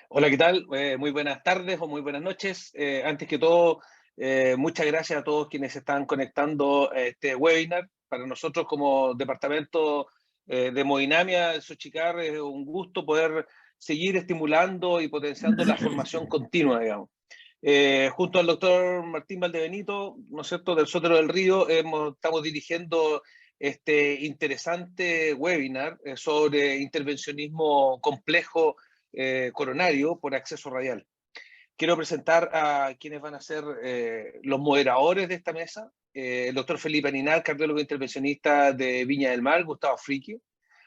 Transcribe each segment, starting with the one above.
Hola, ¿qué tal? Muy buenas tardes o muy buenas noches. Antes que todo, muchas gracias a todos quienes se están conectando a este webinar. Para nosotros como departamento de Hemodinamia, Sochicar, es un gusto poder seguir estimulando y potenciando la formación continua, digamos. Junto al doctor Martín Valdebenito, ¿no es cierto?, del Sotero del Río, estamos dirigiendo este interesante webinar sobre intervencionismo complejo coronario por acceso radial. Quiero presentar a quienes van a ser los moderadores de esta mesa. El doctor Felipe Aninal, cardiólogo intervencionista de Viña del Mar, Gustavo Fricke.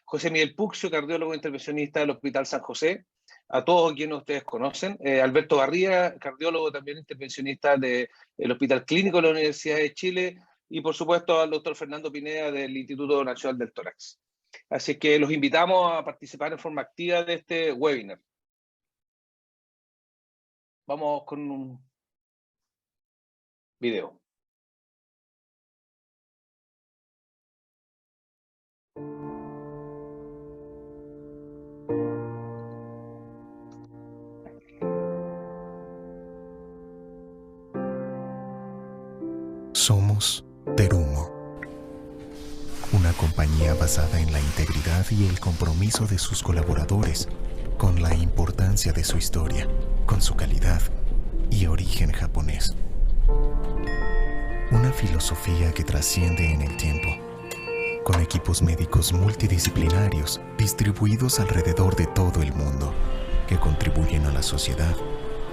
José Miguel Puccio, cardiólogo intervencionista del Hospital San José, a todos quienes ustedes conocen. Alberto Barría, cardiólogo también intervencionista del Hospital Clínico de la Universidad de Chile. Y por supuesto al doctor Fernando Pineda del Instituto Nacional del Tórax. Así que los invitamos a participar en forma activa de este webinar. Vamos con un video. Somos Terumo, una compañía basada en la integridad y el compromiso de sus colaboradores, con la importancia de su historia, con su calidad y origen japonés. Una filosofía que trasciende en el tiempo, con equipos médicos multidisciplinarios distribuidos alrededor de todo el mundo, que contribuyen a la sociedad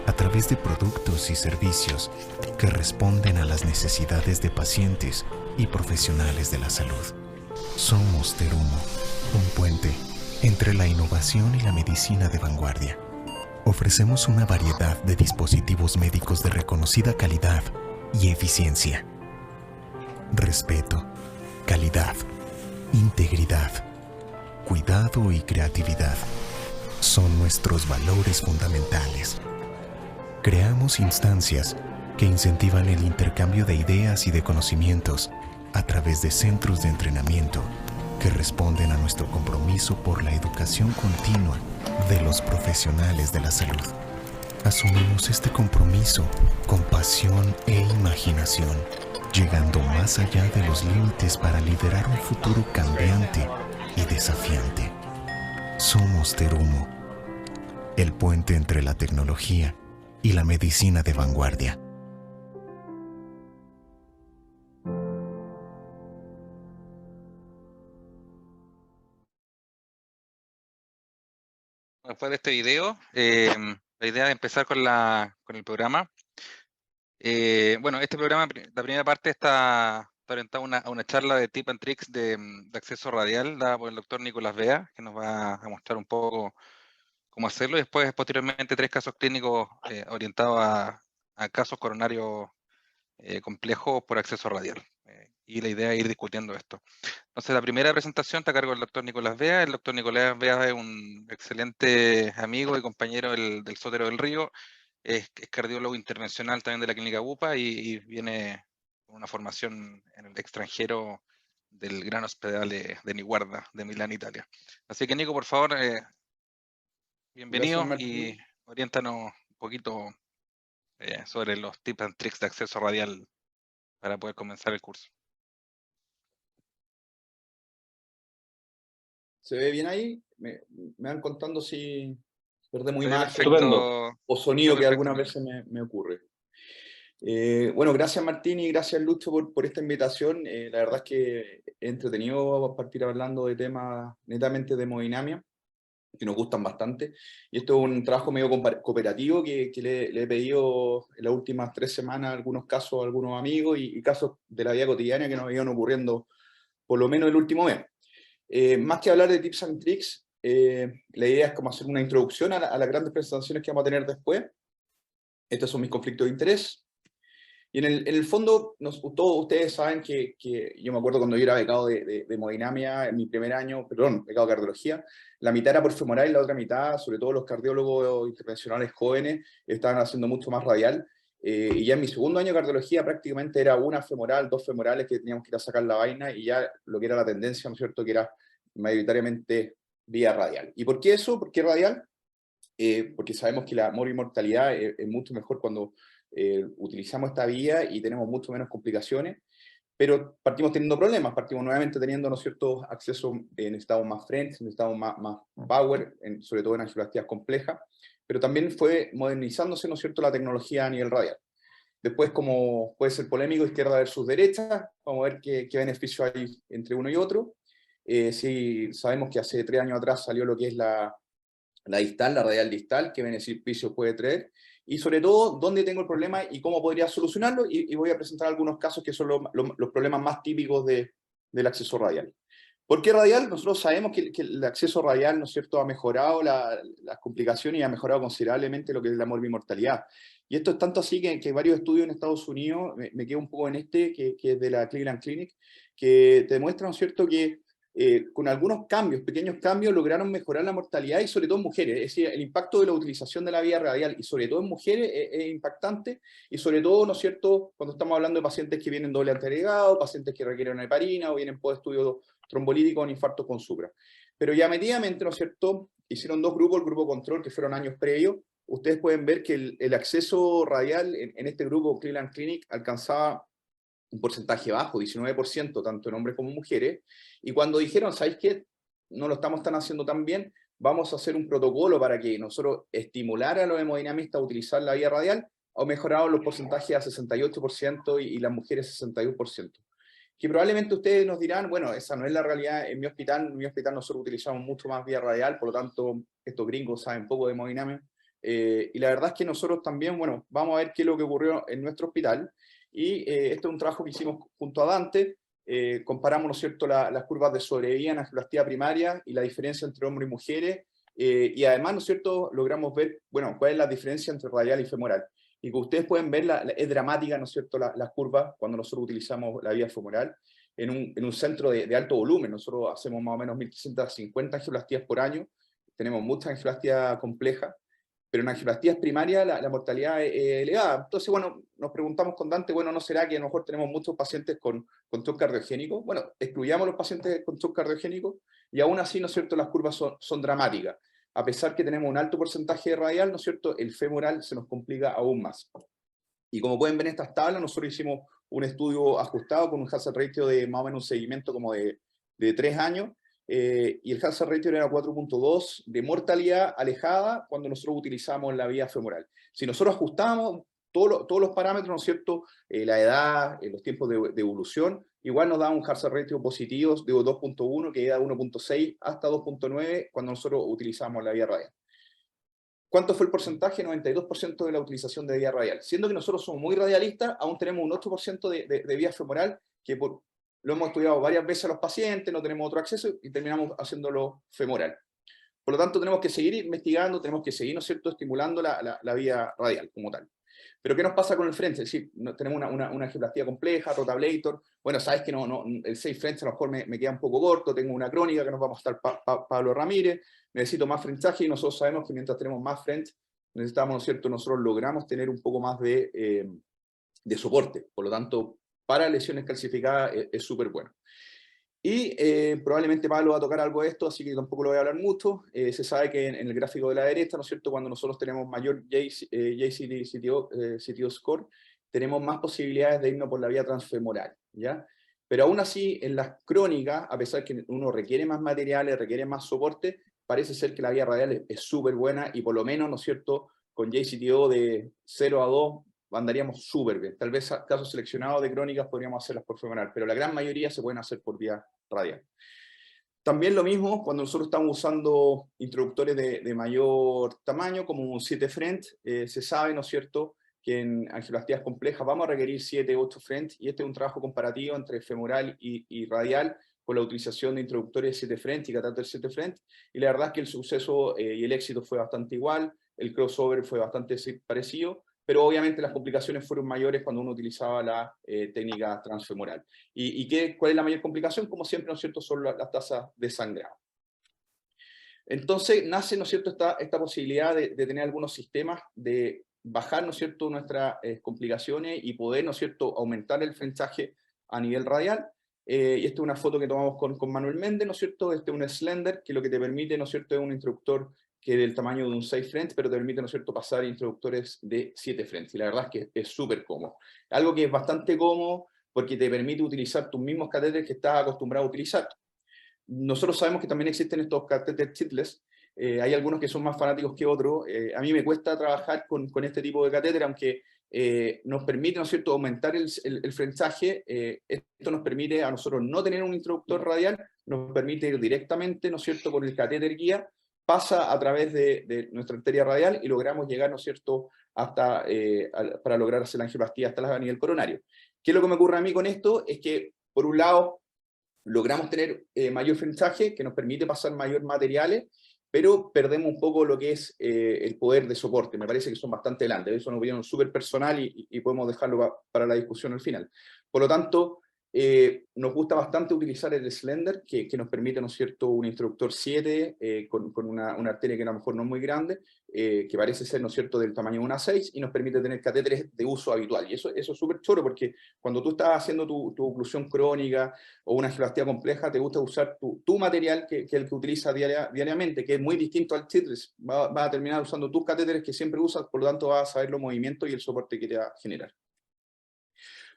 a través de productos y servicios que responden a las necesidades de pacientes y profesionales de la salud. Somos Terumo, un puente entre la innovación y la medicina de vanguardia. Ofrecemos una variedad de dispositivos médicos de reconocida calidad y eficiencia. Respeto, calidad, integridad, cuidado y creatividad son nuestros valores fundamentales. Creamos instancias que incentivan el intercambio de ideas y de conocimientos a través de centros de entrenamiento que responden a nuestro compromiso por la educación continua de los profesionales de la salud. Asumimos este compromiso con pasión e imaginación, llegando más allá de los límites para liderar un futuro cambiante y desafiante. Somos Terumo, el puente entre la tecnología y la medicina de vanguardia. Después de este video, la idea es empezar con el programa. Bueno, este programa, la primera parte está orientada a una charla de tip and tricks de acceso radial dada por el doctor Nicolás Bea, que nos va a mostrar un poco cómo hacerlo, y después posteriormente 3 casos clínicos orientados a casos coronarios complejos por acceso radial. Y la idea es ir discutiendo esto. Entonces, la primera presentación está a cargo del doctor Nicolás Bea. El doctor Nicolás Bea es un excelente amigo y compañero del Sotero del Río. Es cardiólogo intervencional también de la clínica UPA y viene con una formación en el extranjero del Gran Hospital de Niguarda, de Milán, Italia. Así que, Nico, por favor, bienvenido y oriéntanos un poquito sobre los tips and tricks de acceso radial para poder comenzar el curso. ¿Se ve bien ahí? Me van contando si perdemos imagen Estupendo. o sonido, que algunas veces me ocurre. Bueno, gracias Martín y gracias Lucho por esta invitación. La verdad es que he entretenido partir hablando de temas netamente de hemodinamia, que nos gustan bastante. Y esto es un trabajo medio cooperativo que le he pedido en las últimas 3 semanas algunos casos a algunos amigos y casos de la vida cotidiana que nos iban ocurriendo por lo menos el último mes. Más que hablar de tips and tricks, la idea es como hacer una introducción a las grandes presentaciones que vamos a tener después. Estos son mis conflictos de interés. Y en el fondo, todos ustedes saben que yo me acuerdo cuando yo era becado de hemodinamia en mi primer año, perdón, becado de cardiología, la mitad era por femoral y la otra mitad, sobre todo los cardiólogos intervencionales jóvenes, estaban haciendo mucho más radial. Y ya en mi segundo año de cardiología prácticamente era una femoral, 2 femorales que teníamos que ir a sacar la vaina, y ya lo que era la tendencia, ¿no es cierto?, que era mayoritariamente vía radial. ¿Y por qué eso? ¿Por qué radial? porque sabemos que la morbimortalidad es mucho mejor cuando utilizamos esta vía y tenemos mucho menos complicaciones, pero partimos teniendo problemas, partimos nuevamente teniendo, ¿no es cierto?, acceso, necesitamos más frentes, necesitamos más power, sobre todo en angioplastías complejas, pero también fue modernizándose, ¿no es cierto?, la tecnología a nivel radial. Después, como puede ser polémico, izquierda versus derecha, vamos a ver qué beneficio hay entre uno y otro. Sí, sabemos que hace 3 años atrás salió lo que es la distal, la radial distal, qué beneficio puede traer, y sobre todo, dónde tengo el problema y cómo podría solucionarlo, y voy a presentar algunos casos que son los problemas más típicos del acceso radial. ¿Por qué radial? Nosotros sabemos que el acceso radial, ¿no es cierto?, ha mejorado las complicaciones y ha mejorado considerablemente lo que es la morbimortalidad. Y esto es tanto así que varios estudios en Estados Unidos, me quedo un poco en que es de la Cleveland Clinic, que te demuestran, ¿no es cierto?, que con algunos cambios, pequeños cambios, lograron mejorar la mortalidad, y sobre todo en mujeres. Es decir, el impacto de la utilización de la vía radial, y sobre todo en mujeres, es impactante, y sobre todo, ¿no es cierto?, cuando estamos hablando de pacientes que vienen doble anteagregado, pacientes que requieren una heparina, o vienen por estudio trombolítico con infarto con supra. Pero ya medidamente, ¿no es cierto?, hicieron 2 grupos, el grupo control, que fueron años previos. Ustedes pueden ver que el acceso radial en este grupo Cleveland Clinic alcanzaba un porcentaje bajo, 19%, tanto en hombres como en mujeres, y cuando dijeron, ¿sabéis qué? No lo estamos tan haciendo tan bien, vamos a hacer un protocolo para que nosotros estimular a los hemodinamistas a utilizar la vía radial, han mejorado los porcentajes a 68% y las mujeres 61%. Que probablemente ustedes nos dirán, bueno, esa no es la realidad en mi hospital nosotros utilizamos mucho más vía radial, por lo tanto, estos gringos saben poco de hemodinamia, y la verdad es que nosotros también, bueno, vamos a ver qué es lo que ocurrió en nuestro hospital, y este es un trabajo que hicimos junto a Dante. Comparamos, ¿no es cierto?, las curvas de sobrevida en angioplastia primaria y la diferencia entre hombres y mujeres, y además, ¿no es cierto?, logramos ver, bueno, cuál es la diferencia entre radial y femoral. Y como ustedes pueden ver, es dramática, ¿no es cierto?, las curvas cuando nosotros utilizamos la vía femoral en un centro de alto volumen. Nosotros hacemos más o menos 1.350 angioplastías por año, tenemos mucha angioplastia compleja, pero en angioplastías primarias la mortalidad es elevada. Entonces, bueno, nos preguntamos con Dante, bueno, ¿no será que a lo mejor tenemos muchos pacientes con shock cardiogénico? Bueno, excluyamos los pacientes con shock cardiogénico, y aún así, ¿no es cierto?, las curvas son dramáticas. A pesar que tenemos un alto porcentaje de radial, ¿no es cierto?, el femoral se nos complica aún más. Y como pueden ver en estas tablas, nosotros hicimos un estudio ajustado con un hazard ratio de más o menos un seguimiento como de 3 años, y el hazard ratio era 4.2 de mortalidad alejada cuando nosotros utilizamos la vía femoral. Si nosotros ajustamos todos los parámetros, ¿no es cierto?, la edad, los tiempos de evolución, igual nos da un hazard ratio positivo de 2.1, que da 1.6 hasta 2.9 cuando nosotros utilizamos la vía radial. ¿Cuánto fue el porcentaje? 92% de la utilización de vía radial. Siendo que nosotros somos muy radialistas, aún tenemos un 8% de vía femoral, que lo hemos estudiado varias veces a los pacientes, no tenemos otro acceso, y terminamos haciéndolo femoral. Por lo tanto, tenemos que seguir investigando, tenemos que seguir, ¿no es cierto?, estimulando la vía radial como tal. Pero ¿qué nos pasa con el frente? Es decir, tenemos una angioplastía compleja, rotablator. Bueno, sabes que el 6 frentes a lo mejor me queda un poco corto, tengo una crónica que nos va a mostrar Pablo Ramírez, necesito más frenchaje, y nosotros sabemos que mientras tenemos más frente, necesitamos, ¿no es cierto?, nosotros logramos tener un poco más de soporte. Por lo tanto, para lesiones calcificadas es súper bueno. Y probablemente Pablo va a tocar algo de esto, así que tampoco lo voy a hablar mucho. Se sabe que en el gráfico de la derecha, ¿no es cierto?, cuando nosotros tenemos mayor JCT-CTO score, tenemos más posibilidades de irnos por la vía transfemoral, ¿ya? Pero aún así, en las crónicas, a pesar que uno requiere más materiales, requiere más soporte, parece ser que la vía radial es súper buena, y por lo menos, ¿no es cierto?, con JCTO de 0 a 2, andaríamos súper bien. Tal vez casos seleccionados de crónicas podríamos hacerlas por femoral, pero la gran mayoría se pueden hacer por vía radial. También lo mismo cuando nosotros estamos usando introductores de mayor tamaño, como un 7 Frent, se sabe, ¿no es cierto?, que en angioplastías complejas vamos a requerir 7, 8 Frent, y este es un trabajo comparativo entre femoral y radial, con la utilización de introductores 7 Frent y catéter 7 Frent, y la verdad es que el suceso y el éxito fue bastante igual, el crossover fue bastante parecido, pero obviamente las complicaciones fueron mayores cuando uno utilizaba la técnica transfemoral. ¿Cuál es la mayor complicación? Como siempre, ¿no es cierto?, son las tasas de sangrado. Entonces nace, ¿no es cierto?, esta posibilidad de tener algunos sistemas de bajar, ¿no es cierto?, nuestras complicaciones y poder, ¿no es cierto?, aumentar el frenchaje a nivel radial. Y esta es una foto que tomamos con Manuel Méndez, ¿no es cierto? Este es un Slender, que lo que te permite, ¿no es cierto?, es un instructor que es del tamaño de un 6 French, pero te permite, ¿no es cierto?, pasar introductores de 7 French. Y la verdad es que es súper cómodo. Algo que es bastante cómodo porque te permite utilizar tus mismos catéteres que estás acostumbrado a utilizar. Nosotros sabemos que también existen estos catéteres chitless. Hay algunos que son más fanáticos que otros. A mí me cuesta trabajar con este tipo de catéter, aunque nos permite, ¿no es cierto?, aumentar el frenchaje. Esto nos permite a nosotros no tener un introductor radial, nos permite ir directamente, ¿no es cierto?, con el catéter guía, pasa a través de nuestra arteria radial y logramos llegar, ¿no es cierto?, hasta, para lograr hacer la angioplastía hasta a nivel coronario. ¿Qué es lo que me ocurre a mí con esto? Es que, por un lado, logramos tener mayor frenchaje, que nos permite pasar mayor materiales, pero perdemos un poco lo que es el poder de soporte. Me parece que son bastante grandes. Es una opinión súper personal y podemos dejarlo para la discusión al final. Por lo tanto, nos gusta bastante utilizar el Slender, que nos permite, ¿no es cierto?, un introductor 7 con una arteria que a lo mejor no es muy grande, que parece ser, ¿no es cierto?, del tamaño de una 6, y nos permite tener catéteres de uso habitual. Y eso es súper choro, porque cuando tú estás haciendo tu oclusión crónica o una angioplastía compleja, te gusta usar tu material, que el que utilizas diariamente, que es muy distinto al chitless. Vas a terminar usando tus catéteres que siempre usas, por lo tanto vas a saber los movimientos y el soporte que te va a generar.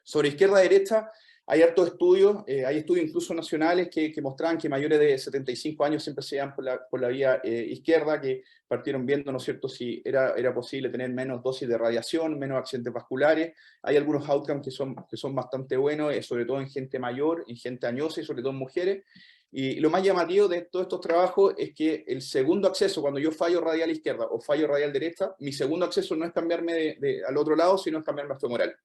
Sobre izquierda-derecha, hay hartos estudios, hay estudios incluso nacionales que mostraban que mayores de 75 años siempre se iban por la vía izquierda, que partieron viendo, ¿no es cierto?, si era posible tener menos dosis de radiación, menos accidentes vasculares. Hay algunos outcomes que son bastante buenos, sobre todo en gente mayor, en gente añosa y sobre todo en mujeres. Y lo más llamativo de todos estos trabajos es que el segundo acceso, cuando yo fallo radial izquierda o fallo radial derecha, mi segundo acceso no es cambiarme al otro lado, sino es cambiarme a femoral.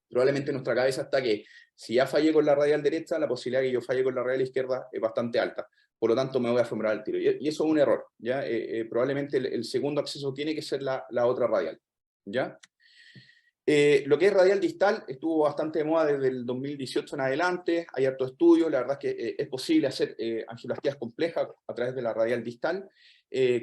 Probablemente en nuestra cabeza está que si ya fallé con la radial derecha, la posibilidad de que yo falle con la radial izquierda es bastante alta. Por lo tanto, me voy a femoral al tiro. Y eso es un error, ¿ya? Probablemente el segundo acceso tiene que ser la otra radial, ¿ya? Lo que es radial distal estuvo bastante de moda desde el 2018 en adelante. Hay harto estudio. La verdad es que es posible hacer angioplastías complejas a través de la radial distal,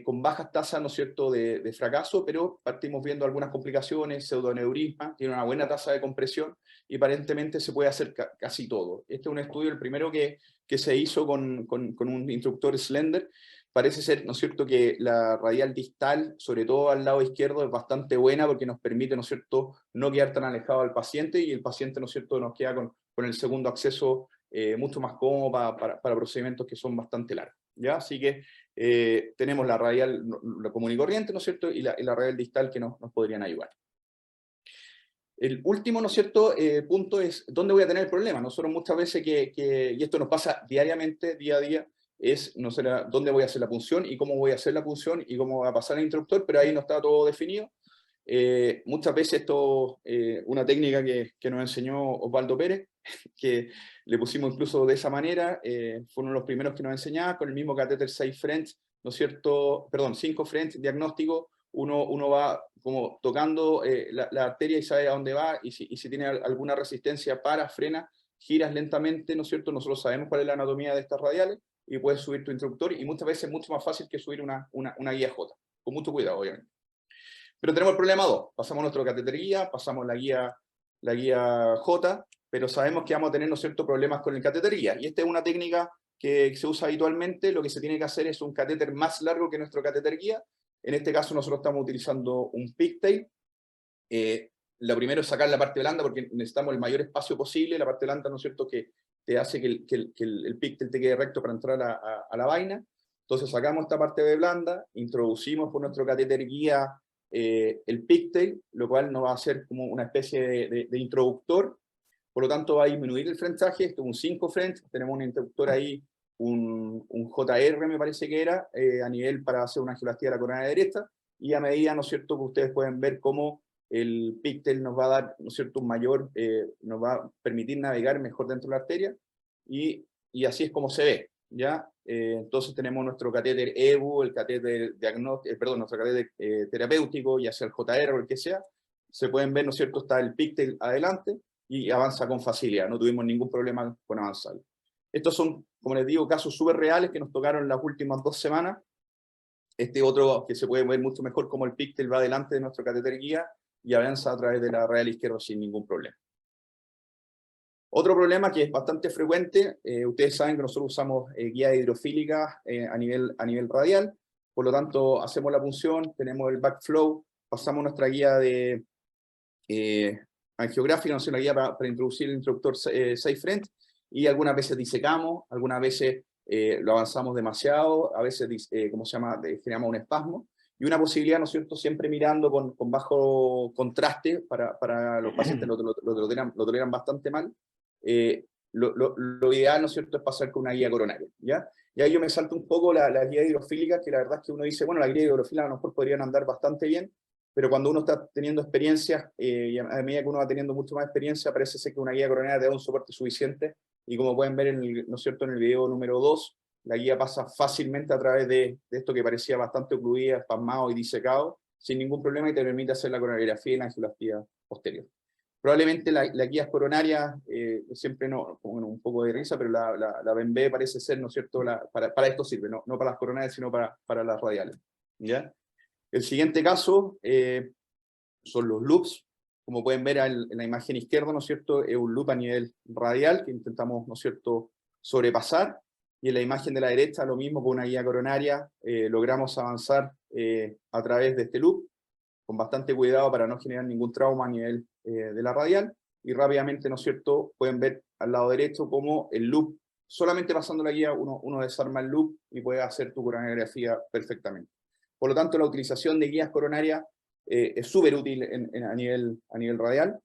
con bajas tasas, ¿no es cierto?, de fracaso, pero partimos viendo algunas complicaciones, pseudoneurisma, tiene una buena tasa de compresión y aparentemente se puede hacer casi todo. Este es un estudio, el primero que se hizo con un instructor Slender. Parece ser, ¿no es cierto?, que la radial distal, sobre todo al lado izquierdo, es bastante buena porque nos permite, ¿no es cierto?, no quedar tan alejado al paciente, y el paciente, ¿no es cierto?, nos queda con el segundo acceso mucho más cómodo para procedimientos que son bastante largos, ¿ya? Así que tenemos la radial la común y corriente, ¿no es cierto?, y la radial distal que nos podrían ayudar. El último, ¿no es cierto?, punto es ¿dónde voy a tener el problema? Nosotros muchas veces y esto nos pasa diariamente, día a día, es no sé dónde voy a hacer la punción y cómo voy a hacer la punción y cómo va a pasar el instructor, pero ahí no está todo definido. Muchas veces esto, una técnica que nos enseñó Osvaldo Pérez, que le pusimos incluso de esa manera, fue uno de los primeros que nos enseñaba, con el mismo catéter 6 French, ¿no es cierto?, perdón, 5 French, diagnóstico, uno va como tocando la arteria y sabe a dónde va, y si tiene alguna resistencia, frena, giras lentamente, ¿no es cierto? Nosotros sabemos cuál es la anatomía de estas radiales, y puedes subir tu instructor, y muchas veces es mucho más fácil que subir una guía J, con mucho cuidado, obviamente. Pero tenemos el problema 2, pasamos nuestro catéter guía, pasamos la guía J, pero sabemos que vamos a tener, ¿no es cierto?, problemas con el catéter guía, y esta es una técnica que se usa habitualmente. Lo que se tiene que hacer es un catéter más largo que nuestro catéter guía. En este caso nosotros estamos utilizando un pigtail. Lo primero es sacar la parte blanda porque necesitamos el mayor espacio posible. La parte blanda, ¿no es cierto?, que te hace que el pigtail te quede recto para entrar a la vaina. Entonces sacamos esta parte de blanda, introducimos por nuestro catéter guía el pigtail, lo cual nos va a hacer como una especie de introductor. Por lo tanto va a disminuir el frenchaje. Esto es un 5 French, tenemos un introductor ahí, un JR me parece que era, a nivel para hacer una angioplastía de la corona derecha, y a medida, ¿no es cierto?, que ustedes pueden ver cómo el pigtail nos va a dar, ¿no es cierto?, un mayor, nos va a permitir navegar mejor dentro de la arteria, y así es como se ve, ¿ya? Entonces tenemos nuestro catéter EBU, el catéter nuestro catéter terapéutico, ya sea el JR o el que sea. Se pueden ver, ¿no es cierto?, está el pigtail adelante, y avanza con facilidad, no tuvimos ningún problema con avanzar. Estos son, como les digo, casos súper reales que nos tocaron las últimas 2 semanas. Este otro que se puede ver mucho mejor, como el pigtail va adelante de nuestro catéter guía y avanza a través de la radial izquierda sin ningún problema. Otro problema que es bastante frecuente, ustedes saben que nosotros usamos guía hidrofílica a nivel radial. por lo tanto hacemos la punción, tenemos el backflow, pasamos nuestra guía de angiográfica, no sé, una guía para introducir el introductor SafeFriend, y algunas veces disecamos, algunas veces lo avanzamos demasiado, a veces, ¿cómo se llama?, generamos un espasmo, y una posibilidad, ¿no es cierto?, siempre mirando con bajo contraste, para los pacientes lo toleran bastante mal, lo ideal, ¿no es cierto?, es pasar con una guía coronaria, ¿ya? Y ahí yo me salto un poco la guía hidrofílica, que la verdad es que uno dice, bueno, la guía hidrofílica a lo mejor podrían andar bastante bien, pero cuando uno está teniendo experiencias, y a medida que uno va teniendo mucho más experiencia, parece ser que una guía coronaria te da un soporte suficiente, y como pueden ver ¿no es cierto?, en el video número 2, la guía pasa fácilmente a través de esto que parecía bastante ocluida, espasmado y disecado, sin ningún problema, y te permite hacer la coronariografía y la angioplastia posterior. Probablemente las guías coronarias, siempre no, bueno, un poco de risa, pero la BEMB parece ser, ¿no es cierto?, para esto sirve, no para las coronarias, sino para las radiales, ¿ya? El siguiente caso son los loops. Como pueden ver en la imagen izquierda, ¿no es cierto?, es un loop a nivel radial que intentamos, ¿no es cierto?, sobrepasar, y en la imagen de la derecha lo mismo, con una guía coronaria, logramos avanzar a través de este loop, con bastante cuidado para no generar ningún trauma a nivel de la radial, y rápidamente, ¿no es cierto?, pueden ver al lado derecho cómo el loop, solamente pasando la guía, uno desarma el loop y puede hacer tu coronariografía perfectamente. Por lo tanto, la utilización de guías coronarias es súper útil a nivel radial.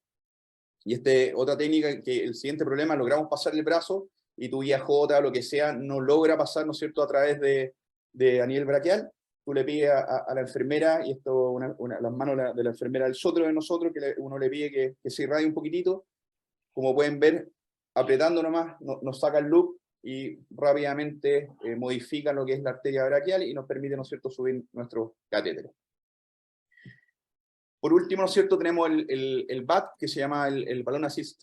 Y otra técnica, que el siguiente problema, logramos pasar el brazo, y tu guía J o lo que sea no logra pasar, ¿no es cierto?, a través a nivel braquial. Tú le pides a la enfermera, y esto, las manos de la enfermera del otro de nosotros, que uno le pide que se irradie un poquitito. Como pueden ver, apretando nomás, nos saca el loop, y rápidamente modifica lo que es la arteria braquial, y nos permite, ¿no es cierto?, subir nuestros catéteres. Por último, ¿no es cierto?, tenemos el BAT, que se llama el Balloon Assist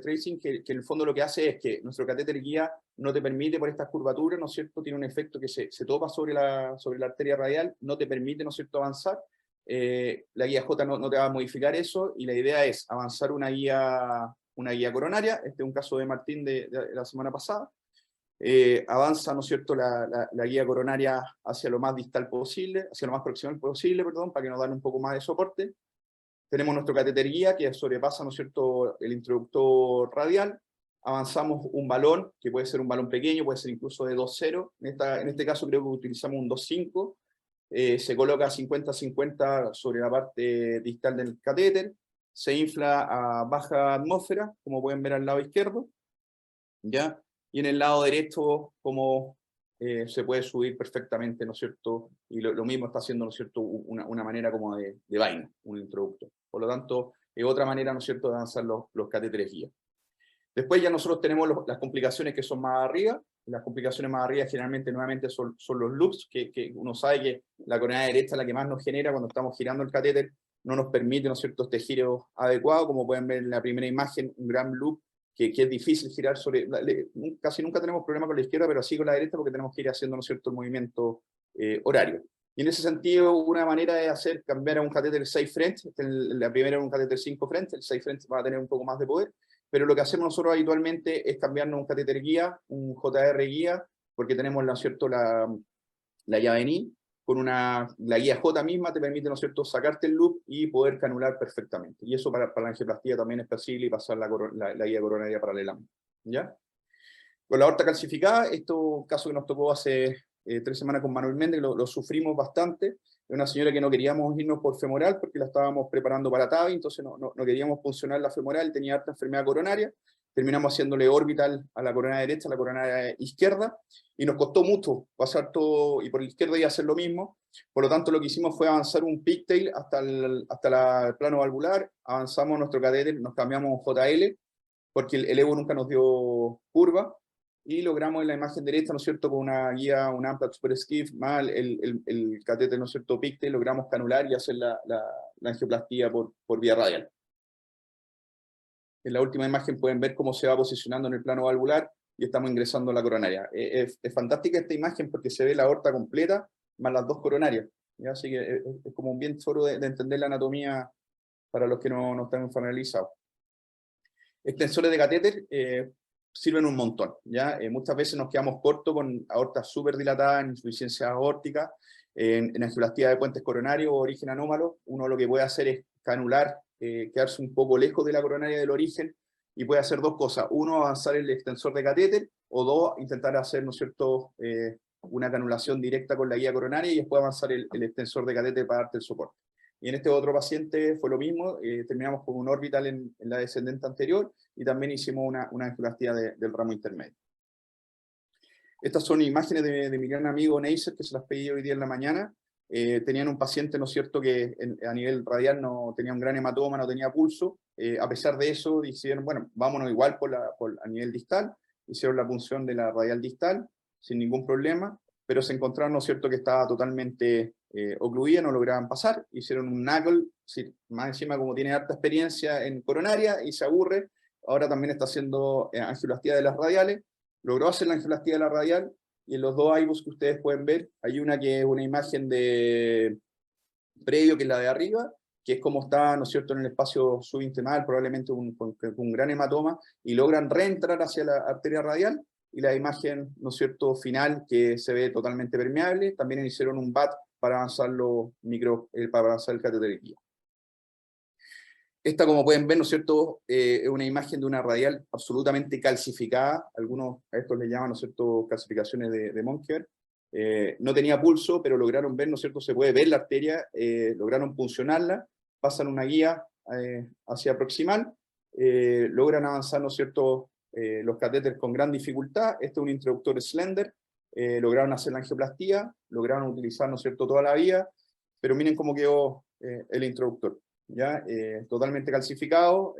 Tracing, que en el fondo lo que hace es que nuestro catéter guía no te permite, por estas curvaturas, ¿no es cierto?, tiene un efecto que se topa sobre la arteria radial, no te permite, ¿no es cierto?, avanzar. La guía J no te va a modificar eso, y la idea es avanzar una guía coronaria. Este es un caso de Martín de la semana pasada. Avanza, ¿no es cierto?, la guía coronaria hacia lo más distal posible, hacia lo más proximal posible, perdón, para que nos den un poco más de soporte. Tenemos nuestro catéter guía, que sobrepasa, ¿no es cierto?, el introductor radial. Avanzamos un balón, que puede ser un balón pequeño, puede ser incluso de 2.0. En este caso creo que utilizamos un 2.5. Se coloca 50-50 sobre la parte distal del catéter. Se infla a baja atmósfera, como pueden ver al lado izquierdo, ¿ya? Y en el lado derecho, como se puede subir perfectamente, ¿no es cierto? Y lo mismo está haciendo, ¿no es cierto?, una manera como de vaina, un introductor. Por lo tanto, es otra manera, ¿no es cierto?, de avanzar los catéteres guía. Después ya nosotros tenemos las complicaciones que son más arriba. Las complicaciones más arriba generalmente, nuevamente, son los loops, que uno sabe que la coronaria derecha es la que más nos genera cuando estamos girando el catéter, no nos permite, ¿no es cierto?, este giro adecuado. Como pueden ver en la primera imagen, un gran loop, que es difícil girar sobre, casi nunca tenemos problema con la izquierda, pero sí con la derecha, porque tenemos que ir haciendo, ¿no es cierto?, el movimiento horario. Y en ese sentido, una manera de cambiar a un catéter 6 French, la primera era un catéter 5 French, el 6 French va a tener un poco más de poder, pero lo que hacemos nosotros habitualmente es cambiarnos un catéter guía, un JR guía, porque tenemos, ¿no es cierto?, la llave NI, con la guía J misma te permite, ¿no es cierto?, sacarte el loop y poder canular perfectamente. Y eso para la angioplastía también es posible, y pasar la guía coronaria paralelamente, ¿ya? Con la aorta calcificada, esto es un caso que nos tocó hace 3 semanas con Manuel Méndez, lo sufrimos bastante. Es una señora que no queríamos irnos por femoral, porque la estábamos preparando para TAVI, entonces no queríamos puncionar la femoral, tenía harta enfermedad coronaria. Terminamos haciéndole orbital a la coronaria derecha, a la coronaria izquierda, y nos costó mucho pasar todo, y por la izquierda iba a hacer lo mismo. Por lo tanto, lo que hicimos fue avanzar un pigtail hasta el plano valvular, avanzamos nuestro catéter, nos cambiamos un JL, porque el Evo nunca nos dio curva, y logramos en la imagen derecha, ¿no es cierto?, con una guía, un Amplatz Super Skiff, más el catéter, ¿no es cierto?, pigtail, logramos canular y hacer la angioplastía por vía radial. En la última imagen pueden ver cómo se va posicionando en el plano valvular, y estamos ingresando a la coronaria. Es fantástica esta imagen porque se ve la aorta completa, más las dos coronarias, ¿ya? Así que es como un bien foro de entender la anatomía para los que no están familiarizados. Extensores de catéter, sirven un montón, ¿ya? Muchas veces nos quedamos cortos con aortas súper dilatadas, en insuficiencia aórtica, en angioplastia de puentes coronarios o origen anómalo. Uno lo que puede hacer es canular, quedarse un poco lejos de la coronaria del origen, y puede hacer dos cosas: uno, avanzar el extensor de catéter, o dos, intentar hacer, ¿no es cierto?, una canulación directa con la guía coronaria y después avanzar el extensor de catéter para darte el soporte. Y en este otro paciente fue lo mismo, terminamos con un orbital en la descendente anterior, y también hicimos una angioplastia del ramo intermedio. Estas son imágenes de mi gran amigo Neisser, que se las pedí hoy día en la mañana. Tenían un paciente, ¿no es cierto?, que a nivel radial no tenía un gran hematoma, no tenía pulso. A pesar de eso, dijeron, bueno, vámonos igual a nivel distal. Hicieron la punción de la radial distal, sin ningún problema, pero se encontraron, ¿no es cierto?, que estaba totalmente ocluida, no lograban pasar. Hicieron un knuckle, sí, más encima, como tiene harta experiencia en coronaria y se aburre, ahora también está haciendo angioplastia de las radiales. Logró hacer la angioplastia de la radial, y en los dos IVUS que ustedes pueden ver, hay una que es una imagen de previo, que es la de arriba, que es como está, ¿no es cierto?, en el espacio subintemal, probablemente con un gran hematoma, y logran reentrar hacia la arteria radial, y la imagen, ¿no es cierto?, final, que se ve totalmente permeable. También hicieron un BAT para avanzar para avanzar el catéter de guía. Esta, como pueden ver, ¿no es cierto?, es una imagen de una radial absolutamente calcificada. Algunos a estos le llaman, ¿no es cierto?, calcificaciones de Monkever. No tenía pulso, pero lograron ver, ¿no es cierto?, se puede ver la arteria, lograron puncionarla, pasan una guía hacia proximal, logran avanzar, ¿no es cierto?, los catéteres con gran dificultad. Este es un introductor slender, lograron hacer la angioplastia, lograron utilizar, ¿no es cierto?, toda la vía, pero miren cómo quedó el introductor. ¿Ya? Totalmente calcificado,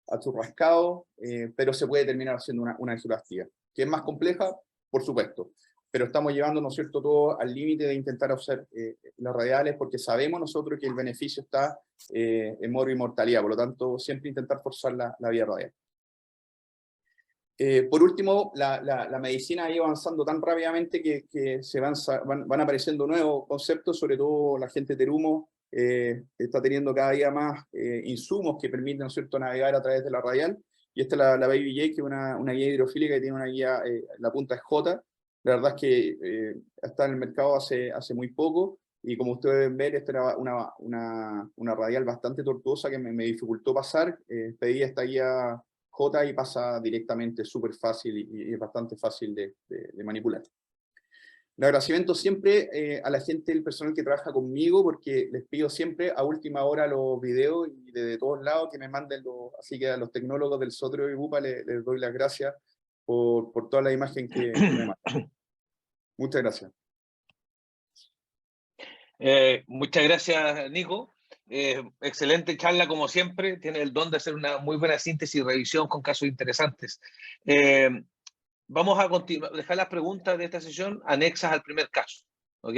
achurrascado, pero se puede terminar haciendo una angioplastia. ¿Que es más compleja? Por supuesto, pero estamos llevando, ¿no es cierto?, todo al límite de intentar hacer las radiales, porque sabemos nosotros que el beneficio está en mortalidad, por lo tanto, siempre intentar forzar la vía radial. Por último, la medicina ha ido avanzando tan rápidamente que van apareciendo nuevos conceptos, sobre todo la gente de Terumo está teniendo cada día más insumos que permiten, ¿no es cierto?, navegar a través de la radial. Y esta es la Baby J, que es una guía hidrofílica que tiene una guía, la punta es J. La verdad es que está en el mercado hace muy poco, y como ustedes deben ver, esta era una radial bastante tortuosa que me dificultó pasar. Pedí esta guía J y pasa directamente, súper fácil, y es bastante fácil de manipular. El agradecimiento siempre a la gente, el personal que trabaja conmigo, porque les pido siempre a última hora los videos, y de todos lados que me manden así que a los tecnólogos del Sotro y Bupa les doy las gracias por toda la imagen que me mandan. Muchas gracias. Muchas gracias, Nico. Excelente charla, como siempre. Tiene el don de hacer una muy buena síntesis y revisión con casos interesantes. Vamos a dejar las preguntas de esta sesión anexas al primer caso, ¿ok?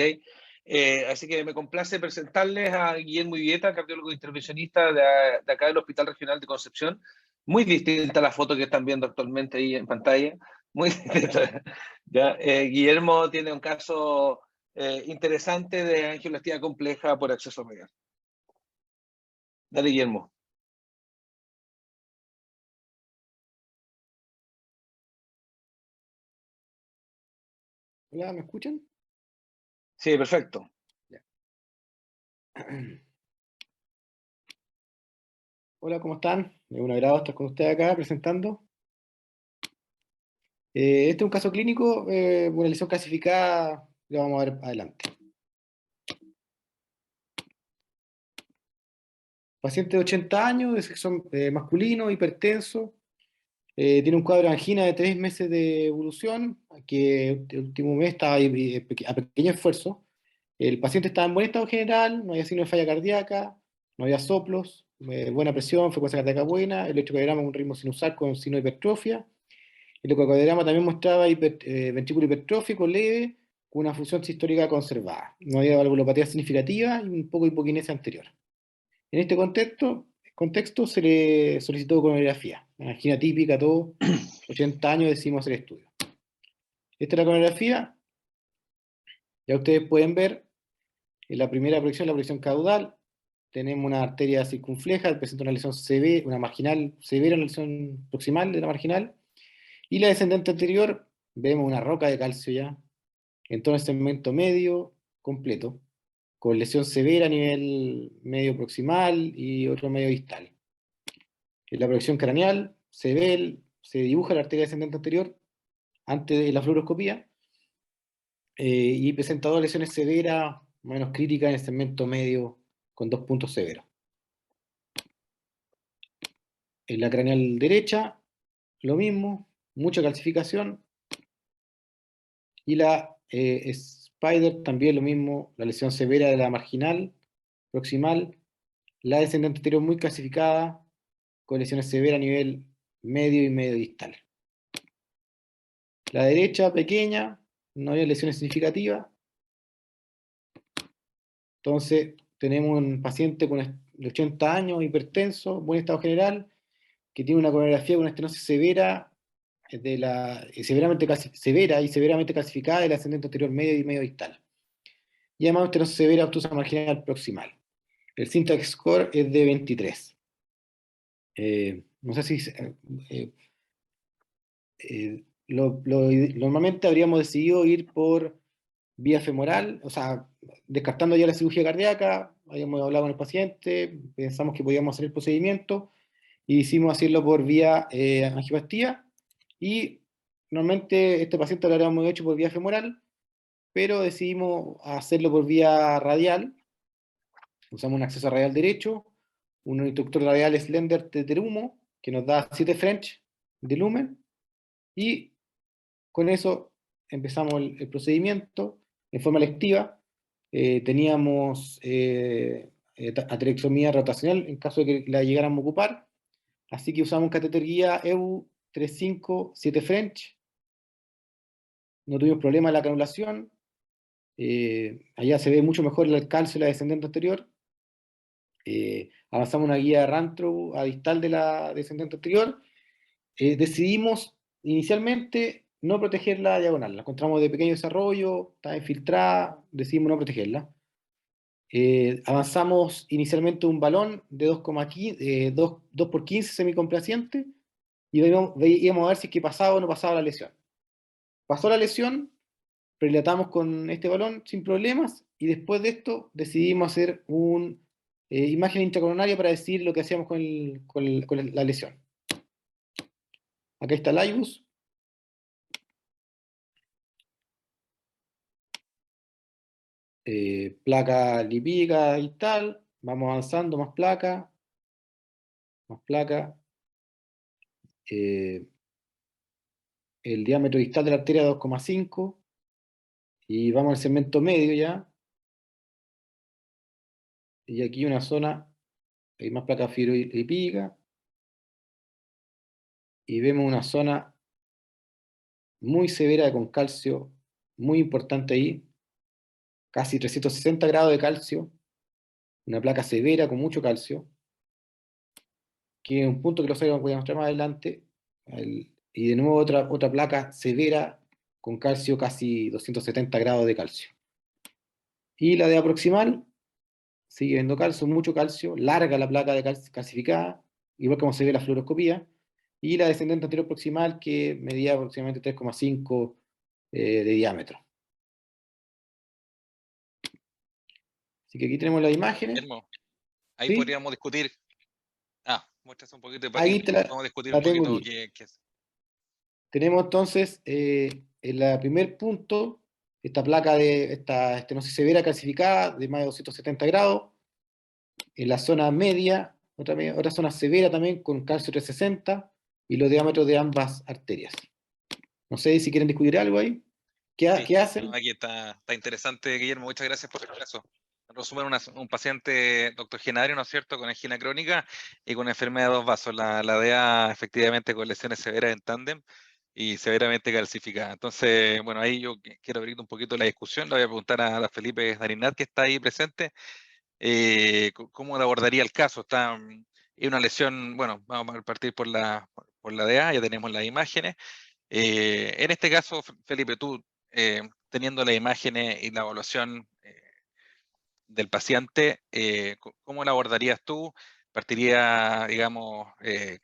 Así que me complace presentarles a Guillermo Ivieta, cardiólogo intervencionista de acá del Hospital Regional de Concepción. Muy distinta a la foto que están viendo actualmente ahí en pantalla. Muy distinta. ¿Ya? Guillermo tiene un caso interesante de angioplastia compleja por acceso radial. Dale, Guillermo. Hola, ¿me escuchan? Sí, perfecto. Ya. Hola, ¿cómo están? Es un agrado estar con ustedes acá presentando. Este es un caso clínico, una lesión clasificada, lo vamos a ver adelante. Paciente de 80 años, de sexo masculino, hipertenso, tiene un cuadro de angina de 3 meses de evolución, que el último mes estaba a pequeño esfuerzo. El paciente estaba en buen estado general, no había signo de falla cardíaca, no había soplos, buena presión, frecuencia cardíaca buena, el electrocardiograma un ritmo sinusal con signo de hipertrofia. El ecocardiograma también mostraba ventrículo hipertrófico leve, con una función sistólica conservada. No había valvulopatía significativa y un poco de hipoquinesia anterior. En este contexto se le solicitó coronografía. Una angina típica, todo, 80 años decidimos hacer estudio. Esta es la coronografía. Ya ustedes pueden ver en la primera proyección, la proyección caudal. Tenemos una arteria circunfleja, presenta una lesión severa, una marginal severa, una lesión proximal de la marginal. Y la descendente anterior, vemos una roca de calcio ya, en todo el segmento medio completo, con lesión severa a nivel medio proximal y otro medio distal. En la proyección craneal se dibuja la arteria descendente anterior antes de la fluoroscopía y presenta dos lesiones severas, menos críticas en el segmento medio con 2 puntos severos. En la craneal derecha, lo mismo, mucha calcificación. Y la Spider también lo mismo, la lesión severa de la marginal proximal, la descendente anterior muy calcificada, con lesiones severas a nivel medio y medio distal. La derecha, pequeña, no hay lesiones significativas. Entonces, tenemos un paciente de 80 años, hipertenso, buen estado general, que tiene una coronografía con una estenosis severa, severa y severamente calcificada de la ascendente anterior medio y medio distal. Y además estenosis severa obtusa marginal proximal. El Syntax Score es de 23. No sé si... normalmente habríamos decidido ir por vía femoral, o sea, descartando ya la cirugía cardíaca, habíamos hablado con el paciente, pensamos que podíamos hacer el procedimiento y decidimos hacerlo por vía angioplastia y normalmente este paciente lo habríamos hecho por vía femoral, pero decidimos hacerlo por vía radial. Usamos un acceso radial derecho, un instructor radial Slender de Terumo, que nos da 7 French de lumen, y con eso empezamos el procedimiento en forma electiva. Teníamos aterexomía rotacional en caso de que la llegáramos a ocupar, así que usamos un catéter guía EU 357 French. No tuvimos problema en la canulación. Allá se ve mucho mejor el calcio de la descendente anterior. Avanzamos una guía de Rantrow a distal de la descendente anterior. Decidimos inicialmente no proteger la diagonal. La encontramos de pequeño desarrollo, está infiltrada, decidimos no protegerla. Avanzamos inicialmente un balón de 2 por 15 semicomplaciente y íbamos a ver si es que pasaba o no pasaba la lesión. Pasó la lesión, prelatamos con este balón sin problemas y después de esto decidimos hacer una imagen intracoronaria para decir lo que hacíamos con la lesión. Acá está el IBUS. Placa lipídica y tal. Vamos avanzando, más placa. Más placa. El diámetro distal de la arteria 2,5. Y vamos al segmento medio ya. Y aquí una zona, hay más placa fibrolipídica. Y vemos una zona muy severa con calcio, muy importante ahí. Casi 360 grados de calcio. Una placa severa con mucho calcio. Que es un punto que lo voy a mostrar más adelante. Y de nuevo otra placa severa con calcio, casi 270 grados de calcio. Y la de aproximal, sigue viendo calcio, mucho calcio, larga la placa de calcificada, igual como se ve la fluoroscopía. Y la descendente anterior proximal, que medía aproximadamente 3,5 de diámetro. Así que aquí tenemos las imágenes. Ahí ¿Sí? podríamos discutir. Muestras un poquito Ahí vamos a discutir un tengo poquito aquí. qué es. Tenemos entonces en el primer punto esta placa de esta estenosis severa calcificada de más de 270 grados. En la zona media, otra zona severa también con calcio 360 y los diámetros de ambas arterias. No sé si quieren discutir algo ahí. ¿Qué hacen? No, aquí está interesante, Guillermo. Muchas gracias por el caso. En resumen, un paciente octogenario, ¿no es cierto?, con angina crónica y con enfermedad de 2 vasos. La DEA efectivamente con lesiones severas en tándem y severamente calcificada. Entonces, bueno, ahí yo quiero abrir un poquito la discusión. Le voy a preguntar a Felipe Darinat, que está ahí presente, cómo abordaría el caso. Es una lesión, bueno, vamos a partir por la DEA, ya tenemos las imágenes. En este caso, Felipe, tú teniendo las imágenes y la evaluación del paciente, ¿cómo la abordarías tú? ¿Partiría, digamos,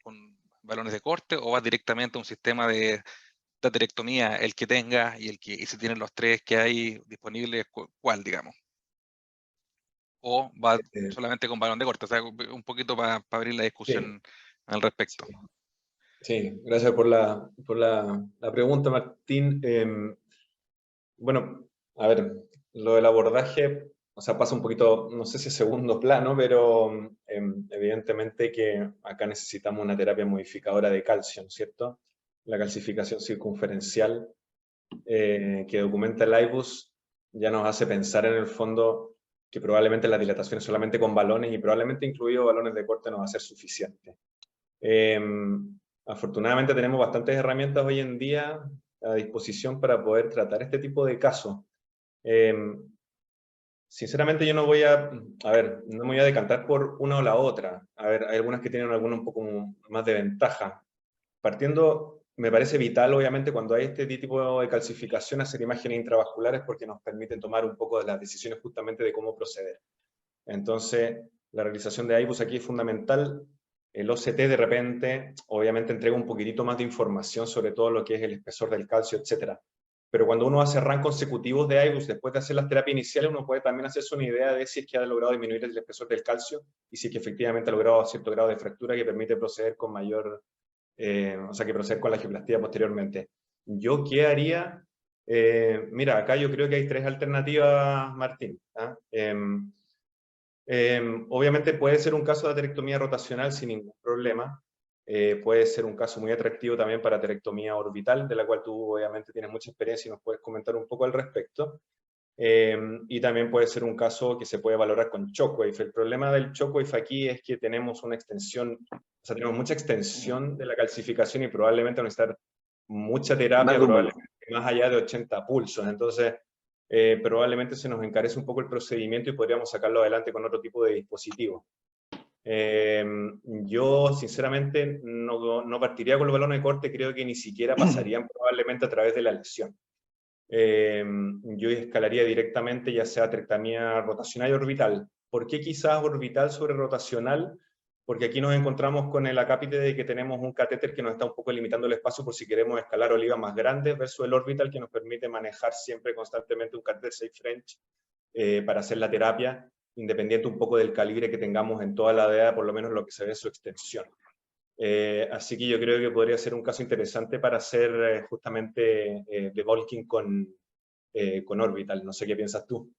con balones de corte, o vas directamente a un sistema de aterectomía, el que tenga, y si tienen los 3 que hay disponibles, ¿cuál, digamos? O va solamente con balón de corte, o sea, un poquito para abrir la discusión al respecto. Sí, gracias por la pregunta, Martín. Bueno, a ver, lo del abordaje, o sea, pasa un poquito, no sé si es segundo plano, pero evidentemente que acá necesitamos una terapia modificadora de calcio, ¿cierto? La calcificación circunferencial que documenta el IBUS ya nos hace pensar en el fondo que probablemente la dilatación solamente con balones y probablemente incluido balones de corte no va a ser suficiente. Afortunadamente tenemos bastantes herramientas hoy en día a disposición para poder tratar este tipo de casos. Sinceramente yo no voy no me voy a decantar por una o la otra. A ver, hay algunas que tienen alguna un poco más de ventaja. Partiendo, me parece vital, obviamente, cuando hay este tipo de calcificación, hacer imágenes intravasculares porque nos permiten tomar un poco de las decisiones justamente de cómo proceder. Entonces, la realización de IBUS aquí es fundamental. El OCT de repente, obviamente, entrega un poquitito más de información sobre todo lo que es el espesor del calcio, etc. Pero cuando uno hace runs consecutivos de IBUS, después de hacer las terapias iniciales, uno puede también hacerse una idea de si es que ha logrado disminuir el espesor del calcio y si es que efectivamente ha logrado cierto grado de fractura que permite proceder con mayor... o sea, que proceder con la angioplastía posteriormente. ¿Yo qué haría? Mira, acá yo creo que hay 3 alternativas, Martín. ¿Ah? Obviamente puede ser un caso de aterectomía rotacional sin ningún problema. Puede ser un caso muy atractivo también para aterectomía orbital, de la cual tú obviamente tienes mucha experiencia y nos puedes comentar un poco al respecto. Y también puede ser un caso que se puede valorar con Shockwave. El problema del Shockwave aquí es que tenemos una extensión, o sea, tenemos mucha extensión de la calcificación y probablemente van a necesitar mucha terapia, probablemente más allá de 80 pulsos. Entonces, probablemente se nos encarece un poco el procedimiento y podríamos sacarlo adelante con otro tipo de dispositivo. Yo, sinceramente, no partiría con los balones de corte, creo que ni siquiera pasarían probablemente a través de la lesión. Yo escalaría directamente ya sea aterectomía rotacional y orbital. ¿Por qué quizás orbital sobre rotacional? Porque aquí nos encontramos con el acápite de que tenemos un catéter que nos está un poco limitando el espacio por si queremos escalar olivas más grandes versus el orbital que nos permite manejar siempre constantemente un catéter 6 French para hacer la terapia, independiente un poco del calibre que tengamos en toda la DEA, por lo menos lo que se ve en su extensión. Así que yo creo que podría ser un caso interesante para hacer justamente debulking con orbital. No sé qué piensas tú.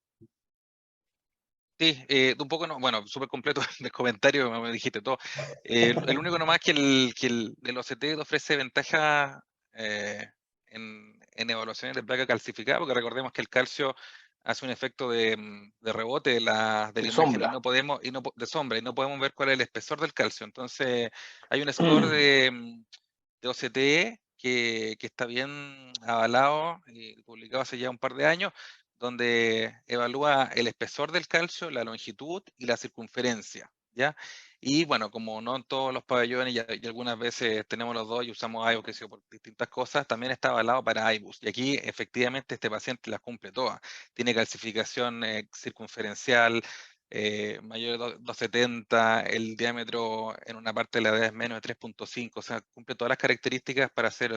Sí, un poco, no, bueno, súper completo el comentario, me dijiste todo. El único nomás que el OCT ofrece ventaja en evaluaciones de placa calcificada, porque recordemos que el calcio hace un efecto de rebote de la imagen sombra. de sombra, y no podemos ver cuál es el espesor del calcio. Entonces, hay un score de OCT que está bien avalado y publicado hace ya un par de años, donde evalúa el espesor del calcio, la longitud y la circunferencia, ¿ya? Y bueno, como no en todos los pabellones y algunas veces tenemos los dos y usamos IBUS, que sea por distintas cosas, también está avalado para IBUS. Y aquí efectivamente este paciente las cumple todas. Tiene calcificación circunferencial mayor de 270, el diámetro en una parte de la edad es menos de 3.5, o sea, cumple todas las características para hacer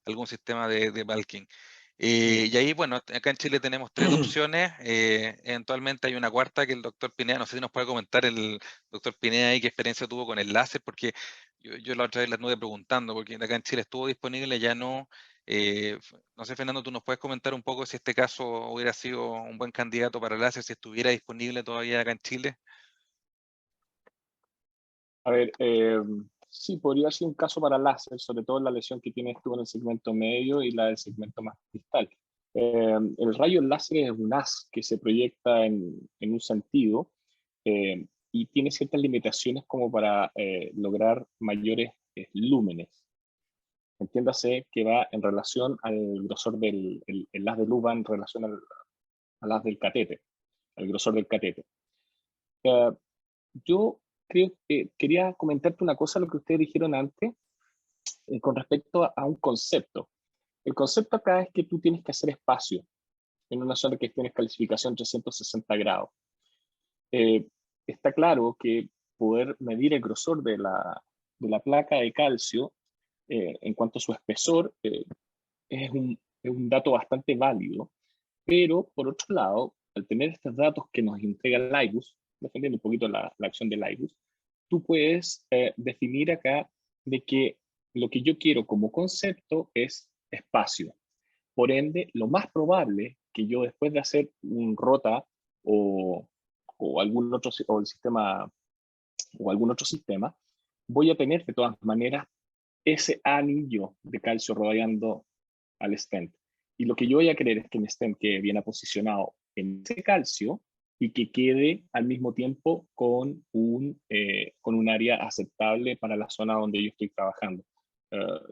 algún sistema de bulking. Y ahí, bueno, acá en Chile tenemos 3 opciones, eventualmente hay una cuarta que el doctor Pineda, no sé si nos puede comentar el doctor Pineda ahí qué experiencia tuvo con el láser, porque yo la otra vez la anduve preguntando, porque acá en Chile estuvo disponible, ya no. No sé, Fernando, tú nos puedes comentar un poco si este caso hubiera sido un buen candidato para el láser, si estuviera disponible todavía acá en Chile. A ver, sí, podría ser un caso para láser, sobre todo en la lesión que tienes tú en el segmento medio y la del segmento más distal. El rayo láser es un haz que se proyecta en un sentido y tiene ciertas limitaciones como para lograr mayores lúmenes. Entiéndase que va en relación al grosor del el haz de luz, va en relación al haz del catéter, al grosor del catéter. Yo creo que quería comentarte una cosa, lo que ustedes dijeron antes, con respecto a un concepto. El concepto acá es que tú tienes que hacer espacio en una zona que tienes calcificación 360 grados. Está claro que poder medir el grosor de la placa de calcio en cuanto a su espesor, es un dato bastante válido, pero por otro lado, al tener estos datos que nos entrega el IBUS, defendiendo un poquito la acción del IBUS, tú puedes definir acá de que lo que yo quiero como concepto es espacio. Por ende, lo más probable que yo después de hacer un rota o algún otro o el sistema o algún otro sistema, voy a tener de todas maneras ese anillo de calcio rodeando al stent. Y lo que yo voy a querer es que mi stent quede bien posicionado en ese calcio y que quede al mismo tiempo con un área aceptable para la zona donde yo estoy trabajando.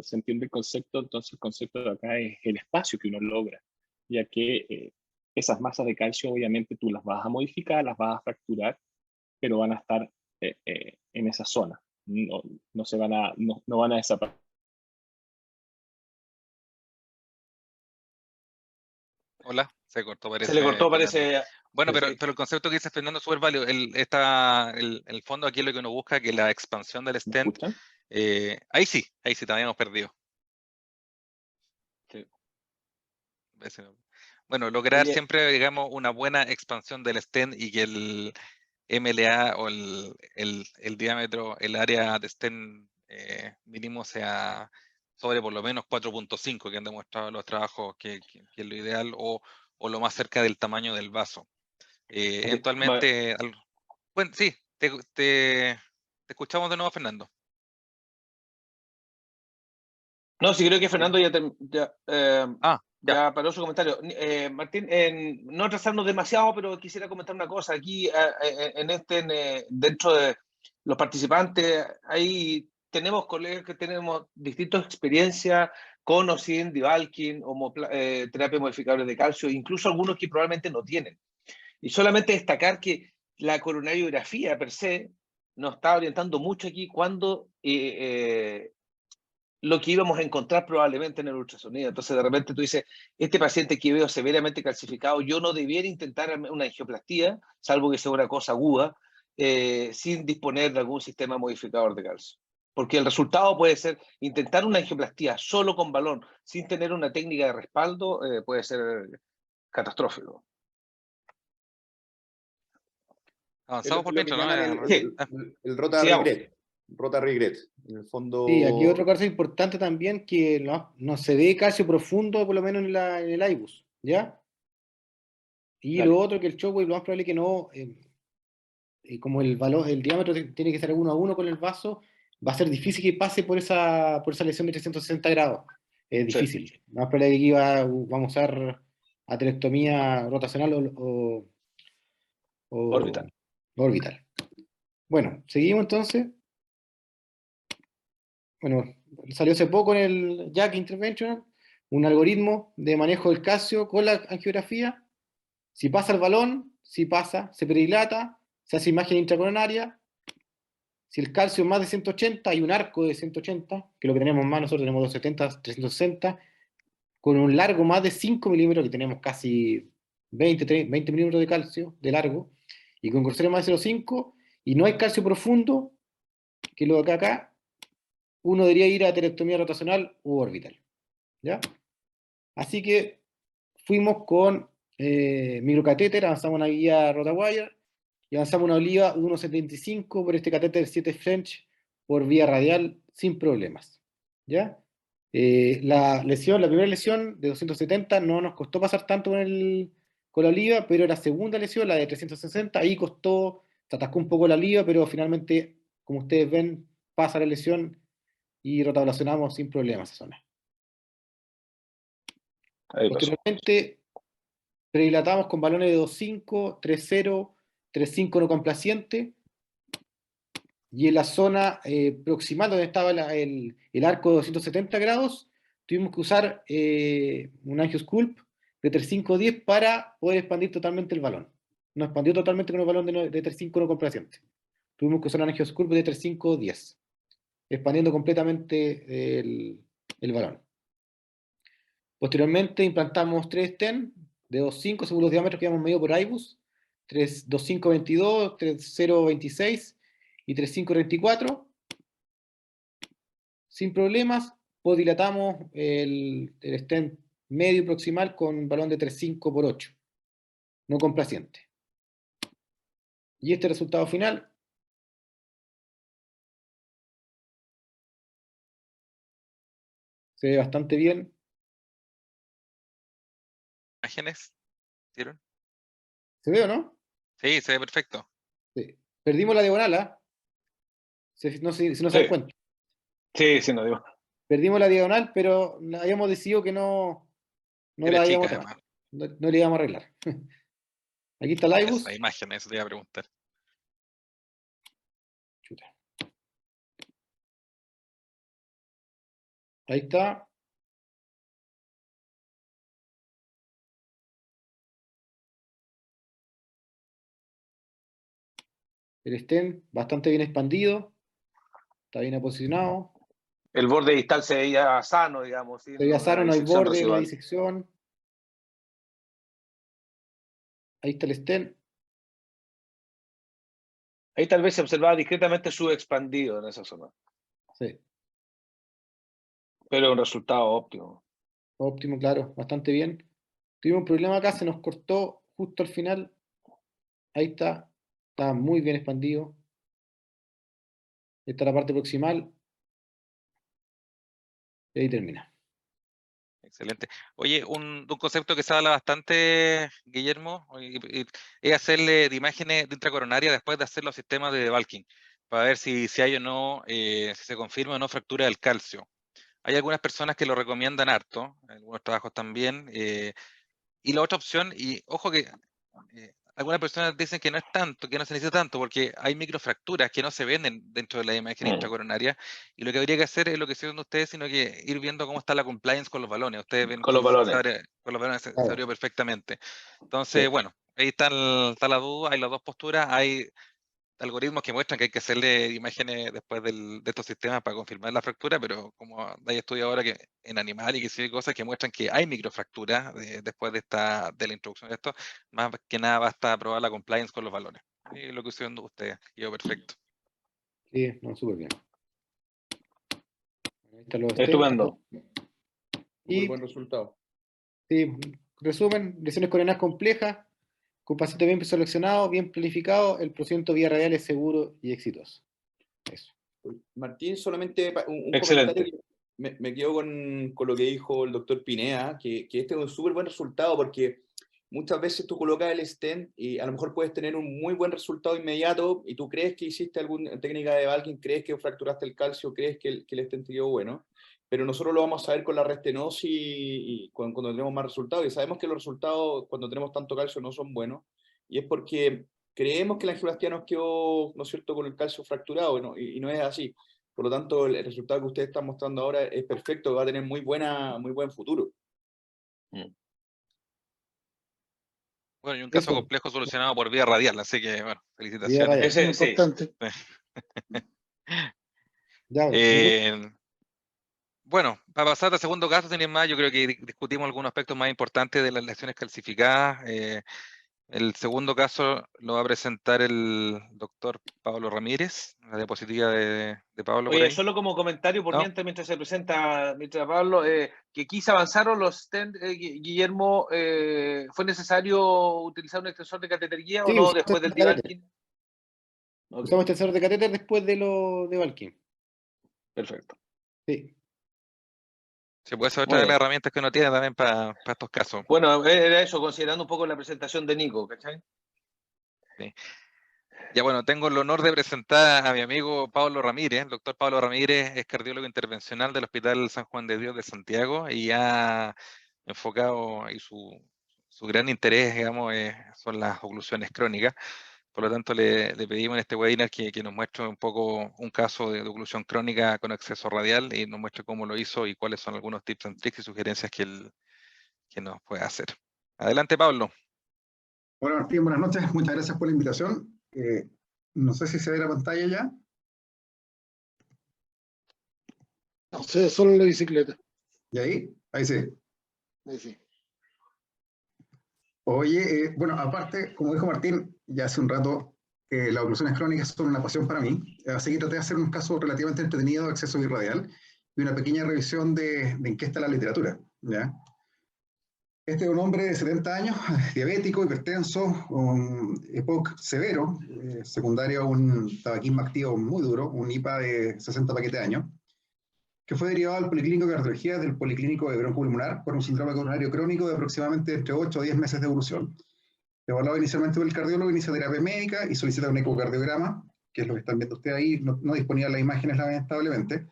¿Se entiende el concepto? Entonces el concepto de acá es el espacio que uno logra, ya que esas masas de calcio obviamente tú las vas a modificar, las vas a fracturar, pero van a estar en esa zona. No van a desaparecer. Hola, se cortó, parece. Se le cortó, Fernando. parece. Bueno, sí. pero el concepto que dice Fernando es súper válido. El fondo aquí es lo que uno busca, que la expansión del ¿Me stent. escuchan? Ahí sí, también hemos perdido. Sí. Bueno, lograr Oye, siempre, digamos, una buena expansión del stent y que el MLA o el diámetro, el área de stent mínimo sea sobre por lo menos 4.5, que han demostrado los trabajos que es lo ideal, o lo más cerca del tamaño del vaso. Eventualmente, bueno, sí, te escuchamos de nuevo, Fernando. no, sí creo que Fernando Ya. ya paró su comentario. Martín, no atrasarnos demasiado, pero quisiera comentar una cosa. Aquí, dentro de los participantes, ahí tenemos colegas que tenemos distintas experiencias con o sin Debulking, terapia modificable de calcio, incluso algunos que probablemente no tienen. Y solamente destacar que la coronariografía per se nos está orientando mucho aquí cuando lo que íbamos a encontrar probablemente en el ultrasonido. Entonces, de repente tú dices, este paciente que veo severamente calcificado, yo no debiera intentar una angioplastía, salvo que sea una cosa aguda, sin disponer de algún sistema modificador de calcio. Porque el resultado puede ser intentar una angioplastía solo con balón, sin tener una técnica de respaldo, puede ser catastrófico. Avanzamos por mientras, ¿no? Sí. El rota Sí, regret. Rota regret. En el fondo. Sí, aquí otro caso importante también que no se ve calcio profundo, por lo menos en el IBUS, ¿ya? Y Dale. lo otro que el shockwave lo más probable que no, como el diámetro tiene que ser 1 a 1 con el vaso, va a ser difícil que pase por esa lesión de 360 grados. Es difícil. Sí. Lo más probable es que vamos a usar aterectomía rotacional o Orbital. orbital. Bueno, seguimos entonces. Bueno, salió hace poco en el JACC Interventional un algoritmo de manejo del calcio con la angiografía. Si pasa el balón, si pasa, se predilata, se hace imagen intracoronaria. Si el calcio es más de 180, hay un arco de 180, que lo que tenemos más, nosotros tenemos 270, 360, con un largo más de 5 milímetros, que tenemos casi 20 milímetros de calcio de largo, y con grosor más de 0,5, y no hay calcio profundo, que es lo de acá, uno debería ir a aterectomía rotacional u orbital. ¿Ya? Así que fuimos con microcatéter, avanzamos una guía RotaWire y avanzamos una oliva 1.75 por este catéter 7 French por vía radial sin problemas. ¿Ya? La primera lesión de 270 no nos costó pasar tanto con la oliva, pero la segunda lesión, la de 360, ahí se atascó un poco la oliva, pero finalmente, como ustedes ven, pasa la lesión y rotablacionamos sin problemas esa zona. Posteriormente, predilatamos con balones de 2.5, 3.0, 3.5 no complaciente, y en la zona proximal donde estaba el arco de 270 grados, tuvimos que usar un angiosculp de 3.5-10 para poder expandir totalmente el balón. No expandió totalmente con el balón de 3.5 no complaciente. Tuvimos que usar un angiosculp de 3.5-10, expandiendo completamente el balón. Posteriormente implantamos 3 stent de 2.5 según los diámetros que habíamos medido por IBUS, 2.5-22, 3.0-26 y 3.5-34, sin problemas. posdilatamos el stent medio proximal con balón de 3,5/8, no complaciente. Y este resultado final se ve bastante bien. ¿Imágenes? ¿Vieron? ¿Se ve o no? Sí, se ve perfecto. Sí. Perdimos la diagonal, ¿ah? No sé si no se dan cuenta. Sí, sí, no digo. Perdimos la diagonal, pero habíamos decidido que no Era la chica, íbamos a además. no le íbamos a arreglar. Aquí está el IBUS. La imagen, eso te iba a preguntar. Chuta. Ahí está. El stent bastante bien expandido. Está bien posicionado. El borde distal se veía sano, digamos. Se veía sano, no hay borde, no hay disección. Ahí está el stent. Ahí tal vez se observaba discretamente subexpandido en esa zona. Sí. Pero un resultado óptimo. Óptimo, claro, bastante bien. Tuvimos un problema acá, se nos cortó justo al final. Ahí está. Está muy bien expandido. Esta es la parte proximal. Y ahí termina. Excelente. Oye, un concepto que se habla bastante, Guillermo, es hacerle de imágenes de intracoronaria después de hacer los sistemas de debulking, para ver si hay o no, si se confirma o no fractura del calcio. Hay algunas personas que lo recomiendan harto, algunos trabajos también, y la otra opción, y ojo que algunas personas dicen que no es tanto, que no se necesita tanto, porque hay microfracturas que no se ven dentro de la imagen intracoronaria, y lo que habría que hacer es lo que hicieron ustedes, sino que ir viendo cómo está la compliance con los balones. Ustedes ven Con que los balones. con los balones se Claro. abrió perfectamente. Entonces, Sí. bueno, ahí está la duda, hay las dos posturas, hay algoritmos que muestran que hay que hacerle imágenes después de estos sistemas para confirmar la fractura, pero como hay estudios ahora que en animal y que sí hay cosas que muestran que hay microfracturas después de la introducción de esto, más que nada basta probar la compliance con los balones. Y lo que hicieron ustedes, quedó perfecto. Sí, no, súper bien. Ahí están los Estupendo. Muy Y buen resultado. sí, resumen, lesiones coronadas complejas, con paciente bien seleccionado, bien planificado, el procedimiento vía radial es seguro y exitoso. Eso. Martín, solamente un Excelente. comentario que me quedo con lo que dijo el doctor Pineda, que este es un súper buen resultado porque muchas veces tú colocas el stent y a lo mejor puedes tener un muy buen resultado inmediato y tú crees que hiciste alguna técnica de debulking, crees que fracturaste el calcio, crees que el stent quedó bueno, pero nosotros lo vamos a ver con la restenosis y cuando tenemos más resultados, y sabemos que los resultados cuando tenemos tanto calcio no son buenos, y es porque creemos que la angioplastia nos quedó, ¿no es cierto?, con el calcio fracturado, ¿no? Y no es así. Por lo tanto, el resultado que ustedes están mostrando ahora es perfecto, va a tener muy buen futuro. Bueno, y un caso Eso, complejo solucionado por vía radial, así que, bueno, vía felicitaciones. radial. Ese, Muy sí. importante. Ya, Bueno, para pasar al segundo caso, sin ir más, yo creo que discutimos algunos aspectos más importantes de las lesiones calcificadas. El segundo caso lo va a presentar el doctor Pablo Ramírez, la diapositiva de Pablo por Oye, ahí. solo como comentario por ¿No? mientras se presenta, mientras Pablo, que quizá avanzaron los stents, Guillermo, ¿fue necesario utilizar un extensor de catéter guía o sí, no usamos después del catéter. debulking? Ok, Usamos extensor de catéter después de Debulking. perfecto. Sí. Se puede ser Muy otra de las bien. herramientas que uno tiene también para estos casos. Bueno, era eso, considerando un poco la presentación de Nico, ¿cachai? Sí. Ya bueno, tengo el honor de presentar a mi amigo Pablo Ramírez. El doctor Pablo Ramírez es cardiólogo intervencional del Hospital San Juan de Dios de Santiago y ha enfocado, y su gran interés, digamos, son las oclusiones crónicas. Por lo tanto, le pedimos en este webinar que nos muestre un poco un caso de oclusión crónica con acceso radial y nos muestre cómo lo hizo y cuáles son algunos tips and tricks y sugerencias que nos puede hacer. Adelante, Pablo. Hola Martín, buenas noches. Muchas gracias por la invitación. No sé si se ve la pantalla ya. No sé, solo la bicicleta. ¿Y ahí? Ahí sí. Ahí sí. Oye, bueno, aparte, como dijo Martín, ya hace un rato, las oclusiones crónicas son una pasión para mí, así que traté de hacer un caso relativamente entretenido de acceso birradial, y una pequeña revisión de en qué está la literatura, ¿ya? Este es un hombre de 70 años, diabético, hipertenso, un EPOC severo, secundario a un tabaquismo activo muy duro, un IPA de 60 paquetes de años, que fue derivado al Policlínico de Cardiología del Policlínico de Broncopulmonar por un síndrome coronario crónico de aproximadamente entre 8 o 10 meses de evolución. Evaluado inicialmente por el cardiólogo, inicia terapia médica y solicita un ecocardiograma, que es lo que están viendo ustedes ahí, no disponía las imágenes lamentablemente.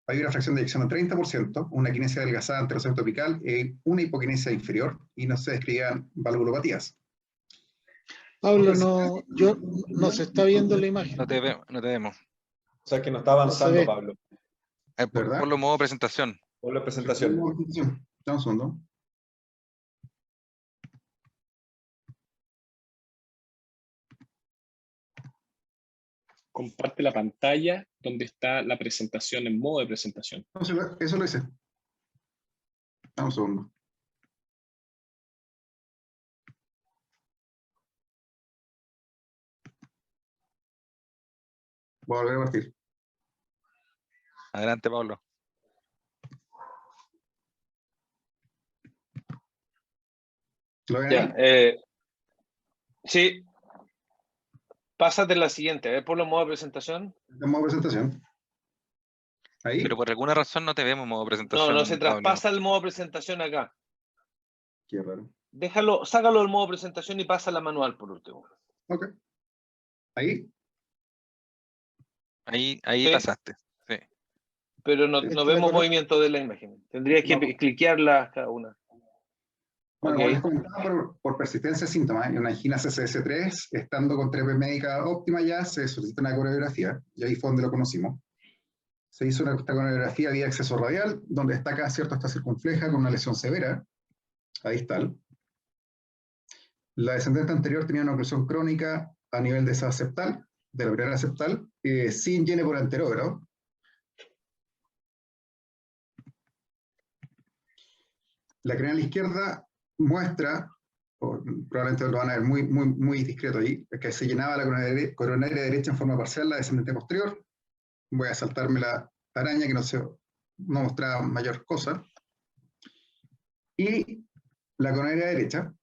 Hay una fracción de eyección de 30%, una quinesia adelgazada ante el receptor apical, una hipoquinesia inferior, y no se describían valvulopatías. Pablo, no se está viendo la imagen. No te vemos. O sea que no está avanzando, ve. Pablo. ¿Verdad? Por lo modo presentación. Por la presentación. Dame un segundo. Comparte la pantalla donde está la presentación en modo de presentación. Eso lo hice. Dame un segundo. Voy a volver a partir. Adelante, Pablo. ¿Lo ven Ya, ahí? sí. Pásate la siguiente, por los modos de presentación. En modo presentación. Ahí. Pero por alguna razón no te vemos en modo presentación. No se Pablo. traspasa el modo de presentación acá. Qué raro. Sácalo del modo presentación y pasa la manual por último. Ok. Ahí. Ahí Sí. pasaste. Sí. Pero no vemos movimiento de la imagen. Tendrías que cliquearla cada una. Bueno, Ok. como les comentaba, por persistencia de síntomas, en una angina CSS3, estando con terapia médica óptima ya, se solicita una coreografía, y ahí fue donde lo conocimos. Se hizo esta coreografía vía acceso radial, donde destaca, ¿cierto?, esta circunfleja con una lesión severa, ahí está. La descendente anterior tenía una oclusión crónica a nivel de esa septal, de la primera septal, sin llene por anterógrado. La craneal izquierda muestra, probablemente lo van a ver muy discreto ahí, que se llenaba la coronaria derecha en forma parcial, la descendente posterior. Voy a saltarme la araña que no mostraba mayor cosa. Y la coronaria derecha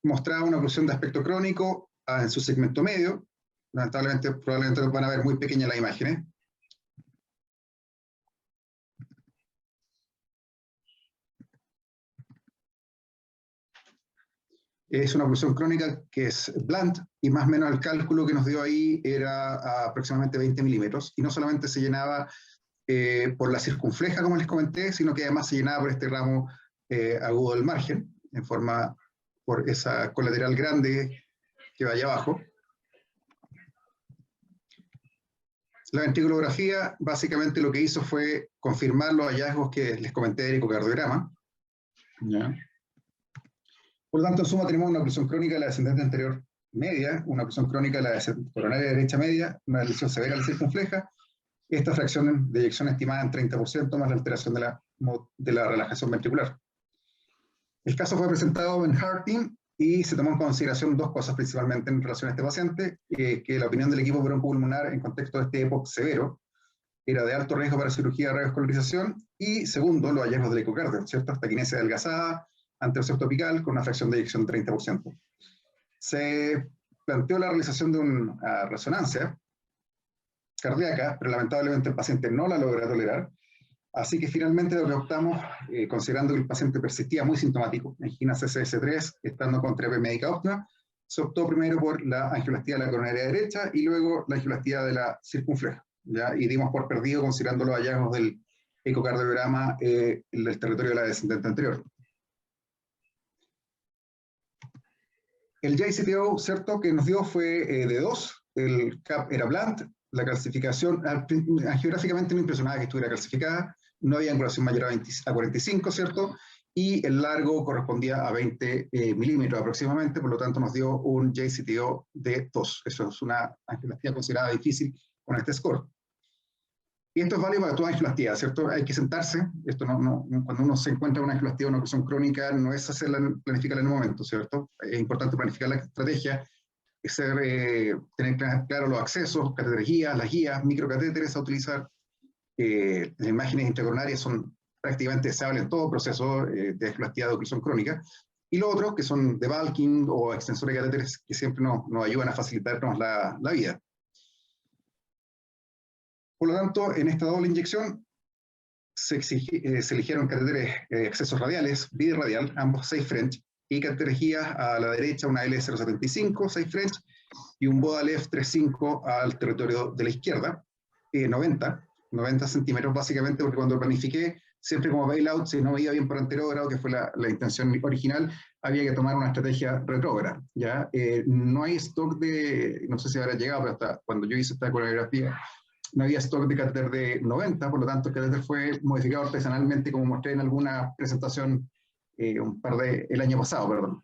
mostraba una oclusión de aspecto crónico en su segmento medio. Lamentablemente, probablemente van a ver muy pequeñas las imágenes. Es una oclusión crónica que es blunt, y más o menos el cálculo que nos dio ahí era aproximadamente 20 milímetros, y no solamente se llenaba por la circunfleja, como les comenté, sino que además se llenaba por este ramo agudo del margen, por esa colateral grande que va allá abajo. La ventriculografía básicamente lo que hizo fue confirmar los hallazgos que les comenté del ecocardiograma. ¿Ya? Por lo tanto, en suma tenemos una oclusión crónica de la descendente anterior media, una oclusión crónica de la coronaria derecha media, una lesión severa de la circunfleja, esta fracción de eyección estimada en 30% más la alteración de la relajación ventricular. El caso fue presentado en Heart Team y se tomó en consideración dos cosas principalmente en relación a este paciente, que la opinión del equipo broncopulmonar en contexto de este EPOC severo era de alto riesgo para cirugía de revascularización, y segundo, los hallazgos del ecocardio, ¿cierto? Esta quinesia adelgazada ante el receptor apical con una fracción de eyección de 30%. Se planteó la realización de una resonancia cardíaca, pero lamentablemente el paciente no la logra tolerar, así que finalmente lo que optamos, considerando que el paciente persistía muy sintomático, angina CSS3, estando con terapia médica óptima, se optó primero por la angioplastía de la coronaria derecha y luego la angioplastía de la circunfleja, ¿ya? Y dimos por perdido considerando los hallazgos del ecocardiograma del territorio de la descendente anterior. El JCTO, ¿cierto?, que nos dio fue de 2, el CAP era blunt, la calcificación, angiográficamente no impresionaba que estuviera calcificada, no había angulación mayor a 45, ¿cierto?, y el largo correspondía a 20 milímetros aproximadamente, por lo tanto nos dio un JCTO de 2. Eso es una angioplastía considerada difícil con este score. Y esto es válido para toda angioplastía, ¿cierto? Hay que sentarse. Esto cuando uno se encuentra con una angioplastía o una oclusión crónica, no es planificarla en el momento, ¿cierto? Es importante planificar la estrategia, tener claro los accesos, cateteres guías, las guías, microcatéteres a utilizar, las imágenes intracoronarias son prácticamente deseables en todo proceso de elasticidad de oclusión crónica, y los otros que son de bulking o extensores de catéteres que siempre nos ayudan a facilitarnos la vida. Por lo tanto, en esta doble inyección se eligieron catéteres accesos radiales, bidirradial, ambos 6 French, y catéteres guías a la derecha una L075, 6 French, y un Bodalev 3.5 al territorio de la izquierda, 90 centímetros básicamente, porque cuando planifiqué, siempre como bailout, si no veía bien por anterógrado, que fue la intención original, había que tomar una estrategia retrógrada, ¿ya? No hay stock de, no sé si habrá llegado, pero hasta cuando yo hice esta coreografía, no había stock de catéter de 90, por lo tanto el catéter fue modificado artesanalmente, como mostré en alguna presentación el año pasado, perdón.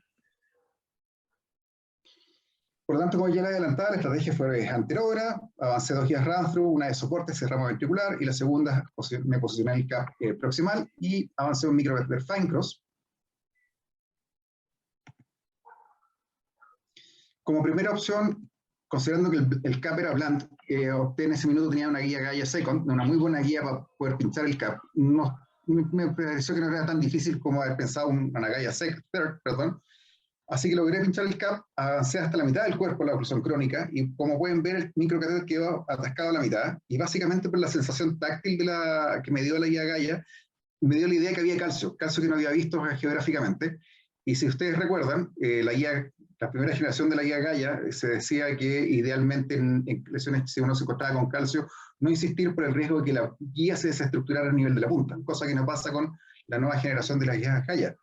Por lo tanto, como ya le adelantaba, la estrategia fue anterógrada, avancé 2 guías run-through, una de soporte, ese ramo ventricular, y la segunda me posicioné en el cap proximal, y avancé un microcatéter fine cross. Como primera opción, considerando que el cap era bland, opté en ese minuto, tenía una guía Gaia Second, una muy buena guía para poder pinchar el cap. No, me pareció que no era tan difícil como haber pensado una Gaia Third, perdón. Así que logré pinchar el cap, avancé hasta la mitad del cuerpo la oclusión crónica, y como pueden ver, el microcatéter quedó atascado a la mitad, y básicamente por la sensación táctil que me dio la guía Gaia, me dio la idea que había calcio que no había visto geográficamente. Y si ustedes recuerdan, la primera generación de la guía Gaia se decía que idealmente en lesiones, si uno se encontraba con calcio, no insistir por el riesgo de que la guía se desestructurara a nivel de la punta, cosa que no pasa con la nueva generación de las guías Gaia.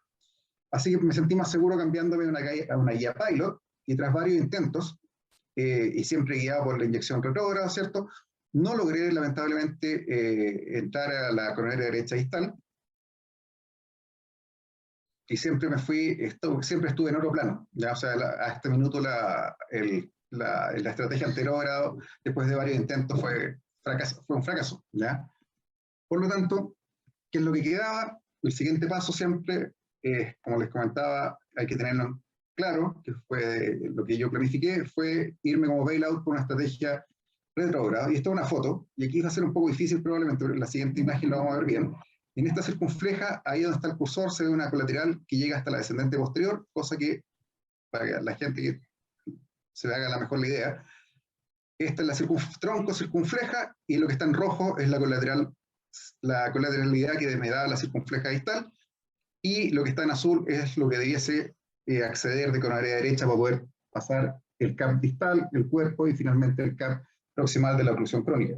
Así que me sentí más seguro cambiándome a una guía pilot, y tras varios intentos, y siempre guiado por la inyección retrógrada, ¿cierto? No logré lamentablemente entrar a la coronaria derecha distal, y siempre siempre estuve en otro plano, ¿ya? O sea, a este minuto la estrategia anterógrada, después de varios intentos, fue un fracaso, ¿ya? Por lo tanto, ¿qué es lo que quedaba? El siguiente paso siempre, como les comentaba, hay que tenerlo claro, que fue lo que yo planifiqué, fue irme como bailout con una estrategia retrógrada, y esta es una foto, y aquí va a ser un poco difícil probablemente, pero en la siguiente imagen lo vamos a ver bien. En esta circunfleja, ahí donde está el cursor, se ve una colateral que llega hasta la descendente posterior, cosa que, para la gente que se le haga la mejor la idea, esta es la tronco circunfleja, y lo que está en rojo es la colateralidad que me da la circunfleja distal, y lo que está en azul es lo que debiese acceder de coronaria derecha para poder pasar el cap distal, el cuerpo, y finalmente el cap proximal de la oclusión crónica.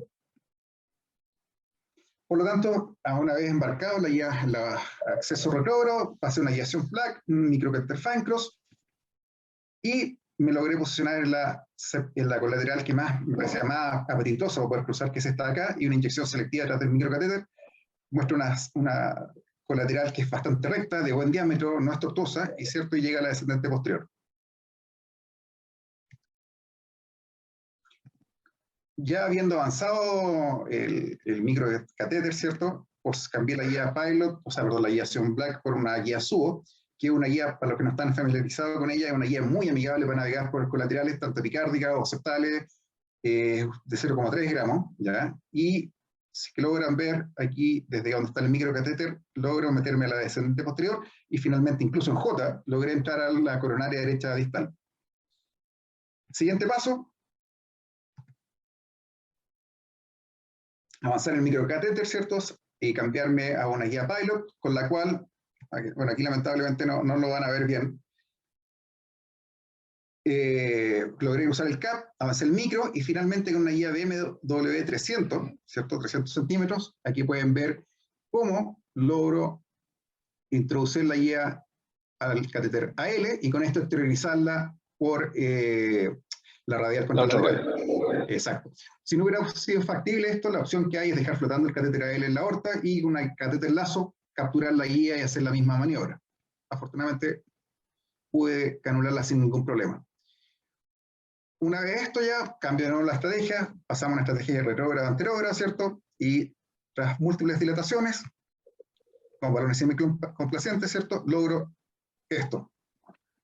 Por lo tanto, una vez embarcado la acceso retrógrado, pasé una guiación flag, un microcatéter fine cross, y me logré posicionar en la colateral que me parecía más apetitosa para poder cruzar, que es esta de acá, y una inyección selectiva detrás del microcatéter. Muestra una colateral que es bastante recta, de buen diámetro, no es tortuosa, y cierto, y llega a la descendente posterior. Ya habiendo avanzado el microcatéter, ¿cierto? Pues cambié la guía pilot, la guiación black por una guía subo, que es una guía, para los que no están familiarizados con ella, es una guía muy amigable para navegar por colaterales, tanto epicárdicas o septales, de 0,3 gramos, ¿ya? Y si que logran ver aquí, desde donde está el microcatéter, logro meterme a la descendente posterior, y finalmente, incluso en J, logré entrar a la coronaria derecha distal. Siguiente paso. Avanzar el microcatéter, ¿cierto? Y cambiarme a una guía pilot, con la cual, bueno, aquí lamentablemente no lo van a ver bien. Logré usar el cap, avancé el micro, y finalmente con una guía BMW 300, ¿cierto? 300 centímetros. Aquí pueden ver cómo logro introducir la guía al catéter AL, y con esto exteriorizarla por la radial contralateral. Exacto. Si no hubiera sido factible esto, la opción que hay es dejar flotando el catéter AL en la aorta, y con un catéter lazo capturar la guía y hacer la misma maniobra. Afortunadamente pude canularla sin ningún problema. Una vez esto ya, cambio de nuevo la estrategia, pasamos a una estrategia de retrógrada anterógrada, ¿cierto? Y tras múltiples dilataciones, como balones semicomplacientes, ¿cierto? Logro esto.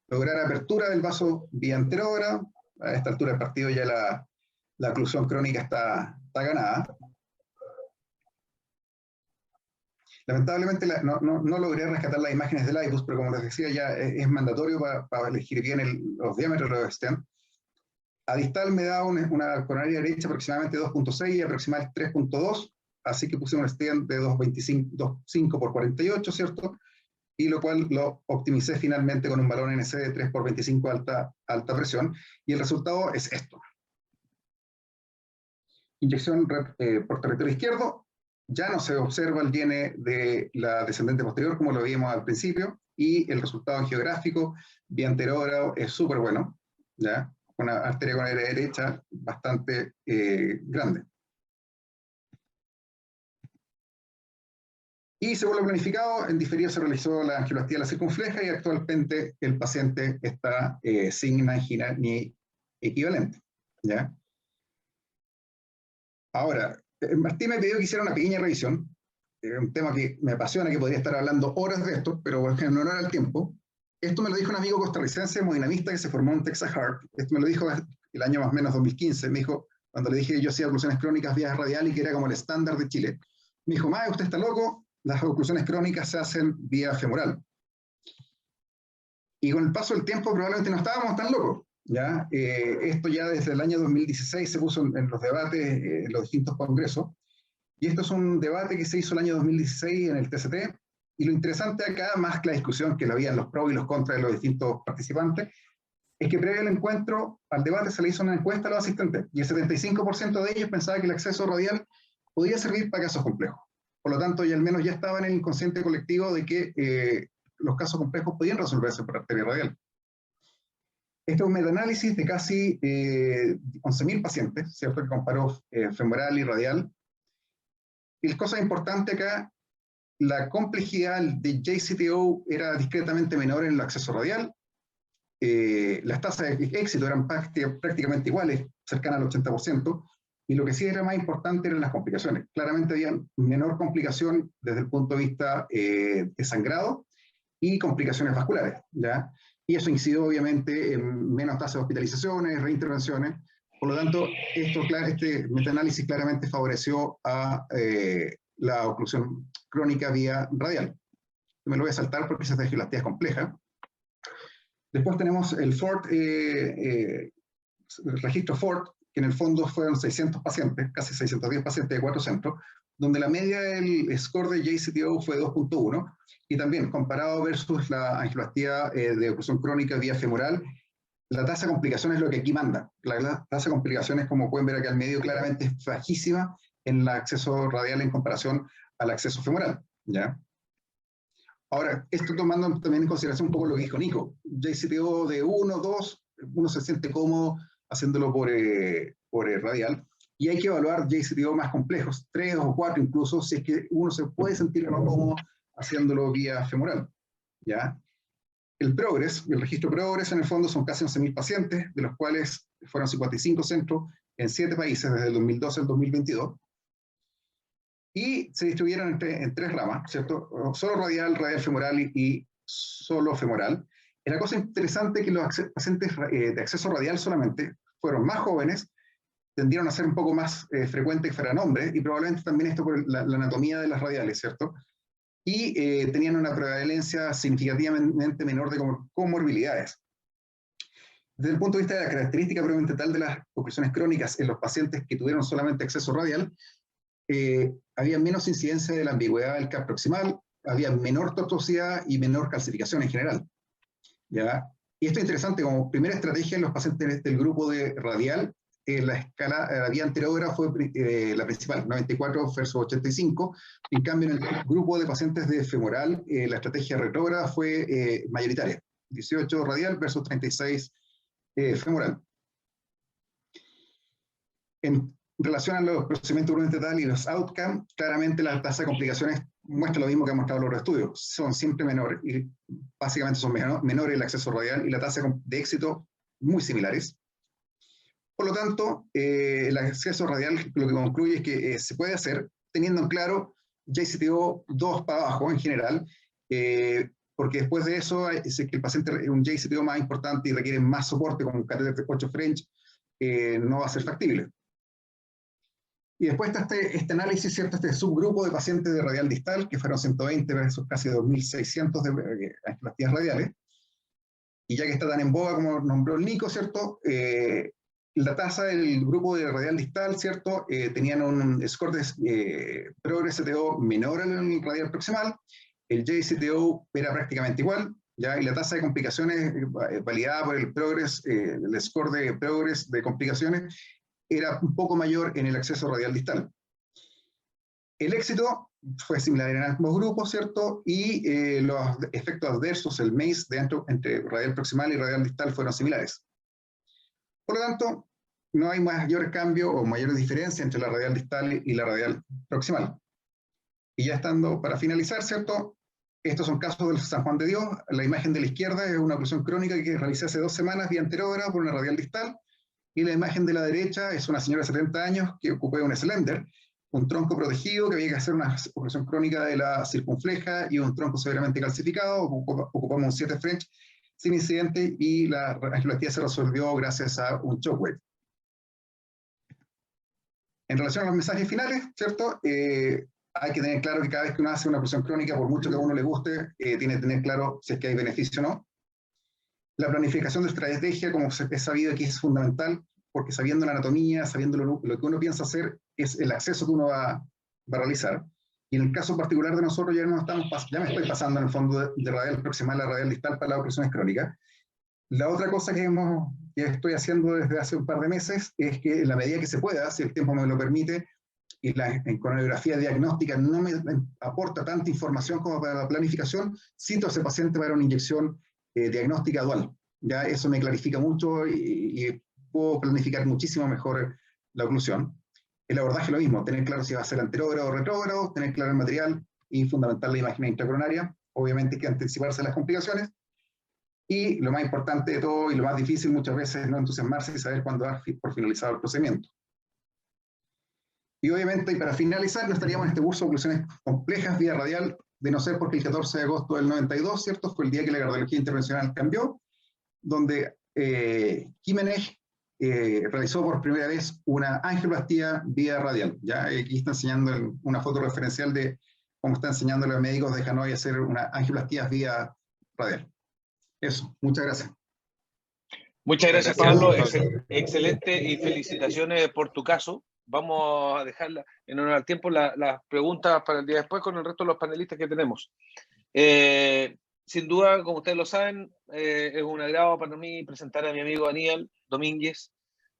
Lograr apertura del vaso vía anterógrada. A esta altura del partido ya la oclusión crónica está ganada. Lamentablemente no logré rescatar las imágenes del IBUS, pero como les decía ya es mandatorio para elegir bien los diámetros de los stent. A distal me da una coronaria derecha aproximadamente 2.6 y aproximadamente 3.2, así que puse un stent de 2.5 por 48, ¿cierto? Y lo cual lo optimicé finalmente con un balón NC de 3 por 25 alta presión, y el resultado es esto. Inyección por territorio izquierdo, ya no se observa el DN de la descendente posterior como lo vimos al principio, y el resultado geográfico vía anterógrado es súper bueno, ¿ya? Una arteria coronaria derecha bastante grande. Y según lo planificado, en diferido se realizó la angioplastia de la circunfleja y actualmente el paciente está sin angina ni equivalente, ¿ya? Ahora, Martín me pidió que hiciera una pequeña revisión, un tema que me apasiona, que podría estar hablando horas de esto, pero bueno, no era el tiempo. Esto me lo dijo un amigo costarricense hemodinamista que se formó en Texas Heart. Esto me lo dijo el año más o menos 2015. Me dijo, cuando le dije que yo hacía oclusiones crónicas vía radial y que era como el estándar de Chile, me dijo, mae, usted está loco, las oclusiones crónicas se hacen vía femoral. Y con el paso del tiempo probablemente no estábamos tan locos, ¿ya? Esto ya desde el año 2016 se puso en los debates, en los distintos congresos, y esto es un debate que se hizo el año 2016 en el TCT, y lo interesante acá, más que la discusión que lo había en los pros y los contras de los distintos participantes, es que previo al encuentro, al debate se le hizo una encuesta a los asistentes, y el 75% de ellos pensaba que el acceso radial podía servir para casos complejos. Por lo tanto, ya al menos ya estaba en el inconsciente colectivo de que los casos complejos podían resolverse por arteria radial. Este es un metaanálisis de casi 11.000 pacientes, ¿cierto?, que comparó femoral y radial. Y la cosa importante acá, la complejidad de JCTO era discretamente menor en el acceso radial. Las tasas de éxito eran prácticamente iguales, cercanas al 80%, y lo que sí era más importante eran las complicaciones. Claramente había menor complicación desde el punto de vista de sangrado y complicaciones vasculares, ¿ya? Y eso incidió obviamente en menos tasas de hospitalizaciones, reintervenciones. Por lo tanto, este metaanálisis claramente favoreció a la oclusión crónica vía radial. Me lo voy a saltar porque esa angioplastia es compleja. Después tenemos el FORT, el registro FORT, que en el fondo fueron 600 pacientes, casi 610 pacientes de 4 centros, donde la media del score de JCTO fue 2.1, y también comparado versus la angioplastia de oclusión crónica vía femoral, la tasa de complicaciones es lo que aquí manda. La tasa de complicaciones, como pueden ver acá al medio, claramente es bajísima en el acceso radial en comparación al acceso femoral, ¿ya? Ahora, esto tomando también en consideración un poco lo que dijo Nico, JCTO de 1, 2, uno se siente cómodo haciéndolo por radial, y hay que evaluar JCTO más complejos, 3 o 4 incluso, si es que uno se puede sentir más cómodo haciéndolo vía femoral, ¿ya? El PROGRESS, el registro PROGRESS en el fondo son casi 11.000 pacientes, de los cuales fueron 55 centros en 7 países desde el 2012 al 2022, y se distribuyeron en 3 ramas, ¿cierto? Solo radial, radial femoral y solo femoral. Y la cosa interesante es que los pacientes de acceso radial solamente fueron más jóvenes, tendieron a ser un poco más frecuentes que fueran hombres, y probablemente también esto por la anatomía de las radiales, ¿cierto? Y tenían una prevalencia significativamente menor de comorbilidades. Desde el punto de vista de la característica propiamente tal de las oclusiones crónicas en los pacientes que tuvieron solamente acceso radial, había menos incidencia de la ambigüedad del CAP proximal, había menor tortuosidad y menor calcificación en general, ¿ya? Y esto es interesante, como primera estrategia en los pacientes del grupo de radial, la escala, la vía anterógrada fue la principal, 94 versus 85, en cambio en el grupo de pacientes de femoral, la estrategia retrógrada fue mayoritaria, 18 radial versus 36 femoral. En relación a los procedimientos tal y los outcomes, claramente la tasa de complicaciones muestra lo mismo que han mostrado los estudios, son siempre menores, y básicamente son menores el acceso radial y la tasa de éxito muy similares. Por lo tanto, el acceso radial lo que concluye es que se puede hacer teniendo en claro JCTO 2 para abajo en general, porque después de eso, si el paciente es un JCTO más importante y requiere más soporte como un catéter 8 French, no va a ser factible. Y después está este análisis, ¿cierto? Este subgrupo de pacientes de radial distal, que fueron 120 versus casi 2.600 de angioplastías radiales. Y ya que está tan en boga como nombró el Nico, ¿cierto? La tasa del grupo de radial distal, ¿cierto? Tenían un score de progress CTO menor al radial proximal, el JCTO era prácticamente igual, ¿ya? Y la tasa de complicaciones validada por el progress, el score de progress de complicaciones, era un poco mayor en el acceso radial distal. El éxito fue similar en ambos grupos, ¿cierto? Y los efectos adversos, el MACE, entre radial proximal y radial distal fueron similares. Por lo tanto, no hay mayor cambio o mayor diferencia entre la radial distal y la radial proximal. Y ya estando para finalizar, ¿cierto? Estos son casos del San Juan de Dios. La imagen de la izquierda es una oclusión crónica que realicé hace 2 semanas vía anterógrada por una radial distal. Y la imagen de la derecha es una señora de 70 años que ocupó un slender, un tronco protegido que había que hacer una oclusión crónica de la circunfleja y un tronco severamente calcificado. Ocupamos un 7 French sin incidente y la angioplastia se resolvió gracias a un shockwave. En relación a los mensajes finales, ¿cierto? Hay que tener claro que cada vez que uno hace una oclusión crónica, por mucho que a uno le guste, tiene que tener claro si es que hay beneficio o no. La planificación de estrategia, como es sabido aquí, es fundamental, porque sabiendo la anatomía, sabiendo lo que uno piensa hacer, es el acceso que uno va a realizar. Y en el caso particular de nosotros, ya me estoy pasando en el fondo de radial proximal a radial distal para las oclusiones crónicas. La otra cosa que estoy haciendo desde hace un par de meses es que en la medida que se pueda, si el tiempo me lo permite, y la coronografía diagnóstica no me aporta tanta información como para la planificación, cito a ese paciente para una inyección diagnóstica dual. Ya eso me clarifica mucho y puedo planificar muchísimo mejor la oclusión. El abordaje lo mismo, tener claro si va a ser anterógrado o retrógrado, tener claro el material y fundamental la imagen intracoronaria. Obviamente hay que anticiparse a las complicaciones. Y lo más importante de todo y lo más difícil muchas veces es no entusiasmarse y saber cuándo dar por finalizado el procedimiento. Y obviamente, y para finalizar, no estaríamos en este curso de oclusiones complejas vía radial, de no ser porque el 14 de agosto del 92, ¿cierto? Fue el día que la cardiología intervencional cambió, donde Jiménez realizó por primera vez una angioplastía vía radial. Ya aquí está enseñando una foto referencial de cómo está enseñando a los médicos de Hanoi a hacer una angioplastía vía radial. Eso, muchas gracias. Muchas gracias, Pablo. Excelente y felicitaciones por tu caso. Vamos a dejar en honor al tiempo las preguntas para el día después con el resto de los panelistas que tenemos. Sin duda, como ustedes lo saben, es un agrado para mí presentar a mi amigo Aníbal Domínguez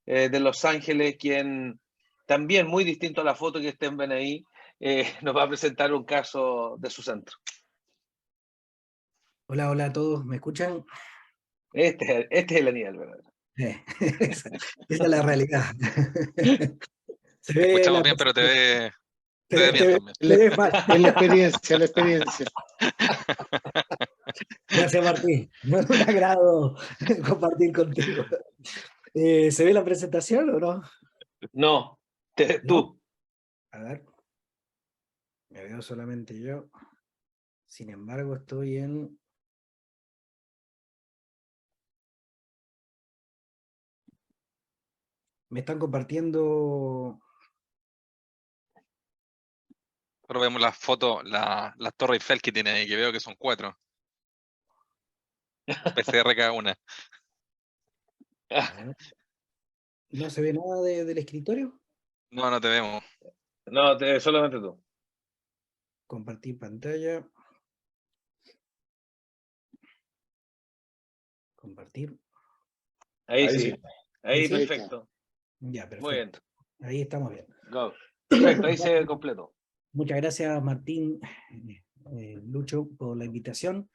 de Los Ángeles, quien también, muy distinto a la foto que estén ven ahí, nos va a presentar un caso de su centro. Hola, hola a todos, ¿me escuchan? Este es el Aníbal, ¿verdad? Esa es la realidad. Se Te escuchamos bien, pero te ve bien también. La experiencia. Gracias, Martín. No es un agrado compartir contigo. ¿Se ve la presentación o no? No, tú. ¿No? A ver. Me veo solamente yo. Sin embargo, estoy en... Me están compartiendo... Ahora vemos la foto, la Torre Eiffel que tiene ahí, que veo que son 4. PCR cada una. ¿No se ve nada del escritorio? No, no te vemos. No, solamente tú. Compartir pantalla. Compartir. Ahí sí. Ahí ¿Sí? perfecto. Ya, perfecto. Muy bien. Ahí estamos bien. Go. Perfecto, ahí se ve completo. Muchas gracias, Martín, Lucho, por la invitación.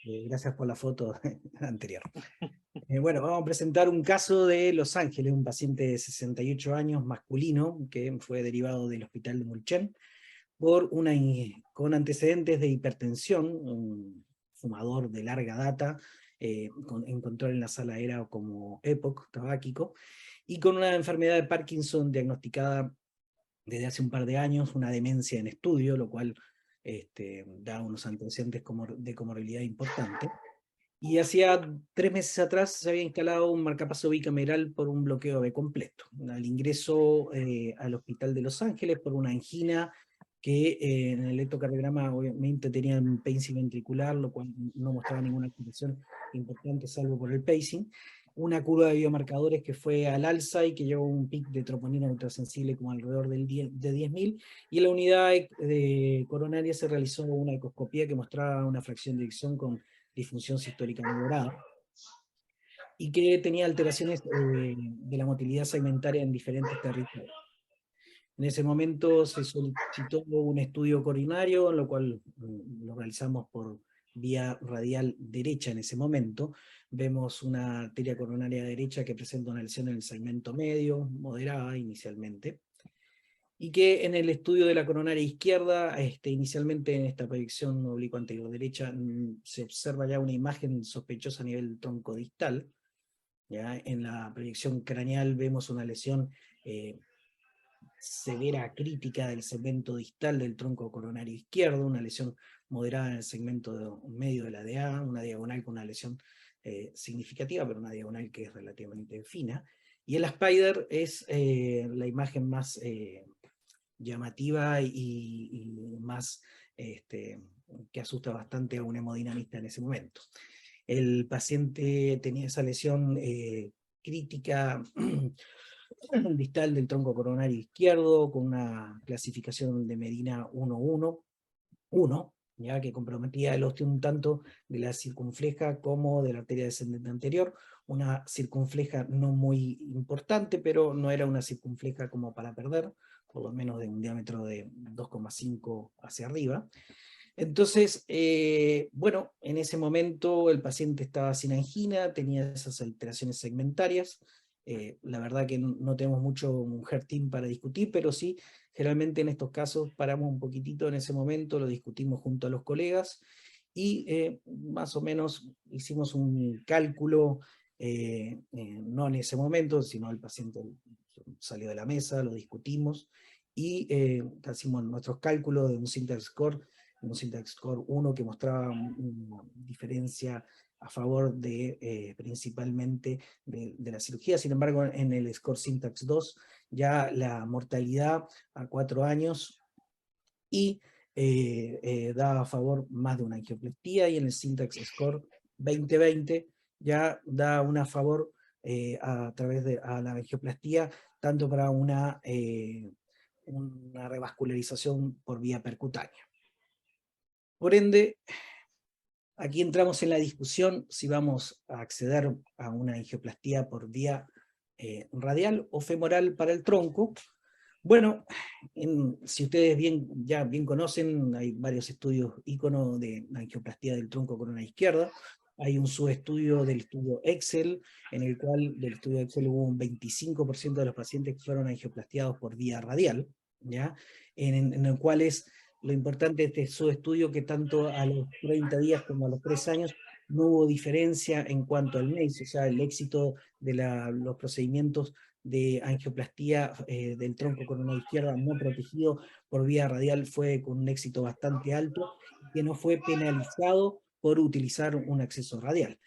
Gracias por la foto anterior. Bueno, vamos a presentar un caso de Los Ángeles, un paciente de 68 años, masculino, que fue derivado del hospital de Mulchen con antecedentes de hipertensión, un fumador de larga data, en control en la sala era como EPOC, tabáquico, y con una enfermedad de Parkinson diagnosticada desde hace un par de años, una demencia en estudio, lo cual da unos antecedentes de comorbilidad importante. Y hacía 3 meses atrás se había instalado un marcapaso bicameral por un bloqueo AB completo. Al ingreso al hospital de Los Ángeles por una angina que en el electrocardiograma obviamente tenía un pacing ventricular, lo cual no mostraba ninguna alteración importante salvo por el pacing. Una curva de biomarcadores que fue al alza y que llevó un pic de troponina ultrasensible como alrededor de 10.000, y en la unidad de coronaria se realizó una ecoscopía que mostraba una fracción de eyección con disfunción sistólica moderada, y que tenía alteraciones de la motilidad segmentaria en diferentes territorios. En ese momento se solicitó un estudio coronario, lo cual lo realizamos por vía radial derecha en ese momento. Vemos una arteria coronaria derecha que presenta una lesión en el segmento medio, moderada inicialmente, y que en el estudio de la coronaria izquierda, inicialmente en esta proyección oblicua anterior derecha, se observa ya una imagen sospechosa a nivel tronco distal. ¿Ya? En la proyección craneal vemos una lesión severa crítica del segmento distal del tronco coronario izquierdo, una lesión moderada en el segmento medio de la DA, una diagonal con una lesión significativa, pero una diagonal que es relativamente fina. Y el Spider es la imagen más llamativa y más que asusta bastante a un hemodinamista en ese momento. El paciente tenía esa lesión crítica distal del tronco coronario izquierdo, con una clasificación de Medina 1-1, ya que comprometía el ostium tanto de la circunfleja como de la arteria descendente anterior, una circunfleja no muy importante, pero no era una circunfleja como para perder, por lo menos de un diámetro de 2,5 hacia arriba. Entonces, bueno, en ese momento el paciente estaba sin angina, tenía esas alteraciones segmentarias. La verdad que no tenemos mucho un heart team para discutir, pero sí, generalmente en estos casos paramos un poquitito en ese momento, lo discutimos junto a los colegas, y más o menos hicimos un cálculo, no en ese momento, sino el paciente salió de la mesa, lo discutimos, y hicimos nuestros cálculos de un syntax score 1 que mostraba una diferencia a favor de principalmente de la cirugía. Sin embargo, en el score Syntax 2 ya la mortalidad a 4 años y da a favor más de una angioplastía, y en el Syntax Score 2020 ya da una a favor a través de la angioplastía, tanto para una revascularización por vía percutánea. Por ende, aquí entramos en la discusión si vamos a acceder a una angioplastía por vía radial o femoral para el tronco. Bueno, si ustedes ya bien conocen, hay varios estudios íconos de angioplastía del tronco corona izquierda. Hay un subestudio del estudio Excel, en el cual del estudio Excel hubo un 25% de los pacientes que fueron angioplastiados por vía radial, ¿ya? En el cual es lo importante de este subestudio que tanto a los 30 días como a los 3 años no hubo diferencia en cuanto al MACE, o sea, el éxito de los procedimientos de angioplastía del tronco coronario izquierda no protegido por vía radial fue con un éxito bastante alto, que no fue penalizado por utilizar un acceso radial.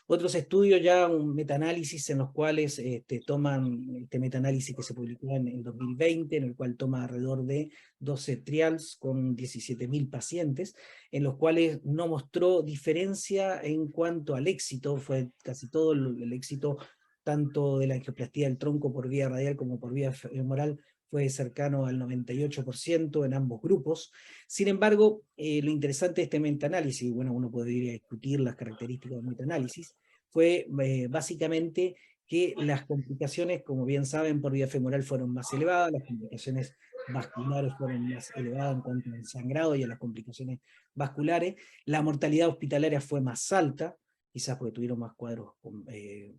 Otros estudios ya, un metaanálisis en los cuales toman este metaanálisis que se publicó en 2020, en el cual toma alrededor de 12 trials con 17.000 pacientes, en los cuales no mostró diferencia en cuanto al éxito, fue casi todo el éxito tanto de la angioplastía del tronco por vía radial como por vía femoral fue cercano al 98% en ambos grupos. Sin embargo, lo interesante de este metaanálisis, bueno, uno podría discutir las características del metaanálisis, fue básicamente que las complicaciones, como bien saben, por vía femoral fueron más elevadas, las complicaciones vasculares fueron más elevadas en cuanto al sangrado y a las complicaciones vasculares, la mortalidad hospitalaria fue más alta, quizás porque tuvieron más cuadros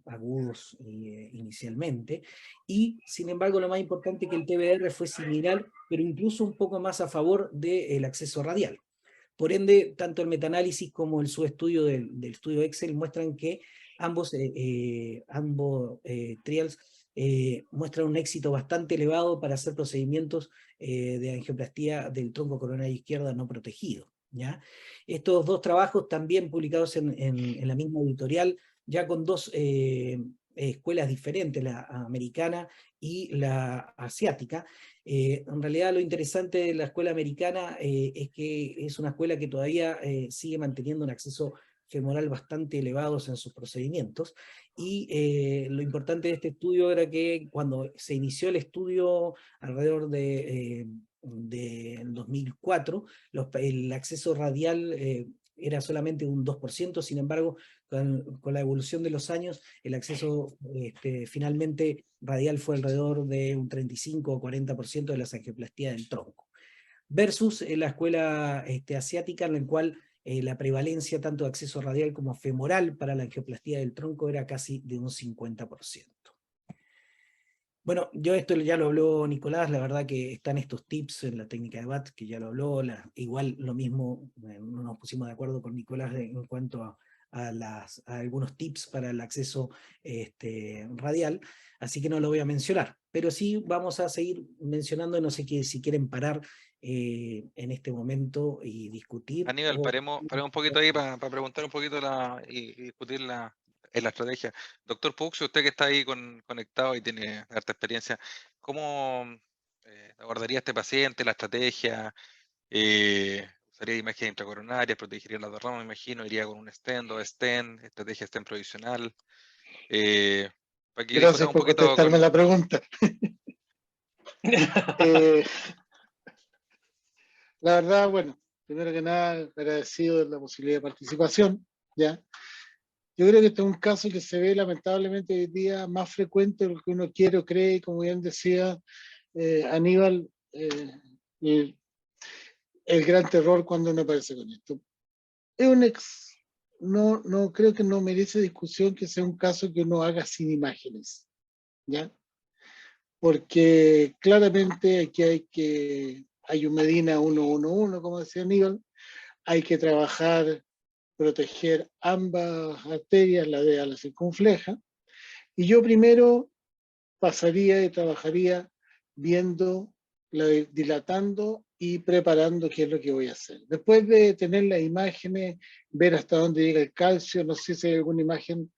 agudos inicialmente, y sin embargo lo más importante es que el TBR fue similar, pero incluso un poco más a favor del acceso radial. Por ende, tanto el metaanálisis como el subestudio del estudio Excel muestran que ambos trials muestran un éxito bastante elevado para hacer procedimientos de angioplastía del tronco coronario izquierda no protegido. ¿ya? Estos dos trabajos también publicados en la misma editorial, ya con dos escuelas diferentes, la americana y la asiática. En realidad lo interesante de la escuela americana es que es una escuela que todavía sigue manteniendo un acceso femoral bastante elevados en sus procedimientos, y lo importante de este estudio era que cuando se inició el estudio alrededor de 2004, el acceso radial era solamente un 2%, sin embargo, con la evolución de los años, el acceso finalmente radial fue alrededor de un 35 o 40% de las angioplastías del tronco, versus la escuela asiática, en la cual la prevalencia tanto de acceso radial como femoral para la angioplastía del tronco era casi de un 50%. Bueno, yo esto ya lo habló Nicolás, la verdad que están estos tips en la técnica de BAT, que ya lo habló, igual lo mismo, no nos pusimos de acuerdo con Nicolás en cuanto a algunos tips para el acceso radial, así que no lo voy a mencionar, pero sí vamos a seguir mencionando, no sé si quieren parar en este momento y discutir. Aníbal, paremos un poquito ahí para preguntar un poquito y discutir la estrategia. Doctor Pux, usted que está ahí conectado y tiene harta experiencia, ¿cómo abordaría a este paciente, la estrategia? Usaría imágenes intracoronarias, protegería las derramas, me imagino, iría con un stent o stent, estrategia stent provisional. Para que Gracias por contestarme la pregunta. La verdad, bueno, primero que nada, agradecido de la posibilidad de participación, ¿ya? Yo creo que este es un caso que se ve lamentablemente hoy día más frecuente de lo que uno quiere o cree, como bien decía Aníbal, el gran terror cuando uno aparece con esto. Es no creo que no merece discusión que sea un caso que uno haga sin imágenes, ¿ya? Porque claramente aquí hay un Medina 111, como decía Aníbal, hay que trabajar, proteger ambas arterias, la de la circunfleja, y yo primero pasaría y trabajaría viendo, dilatando y preparando qué es lo que voy a hacer. Después de tener las imágenes, ver hasta dónde llega el calcio, no sé si hay alguna imagen,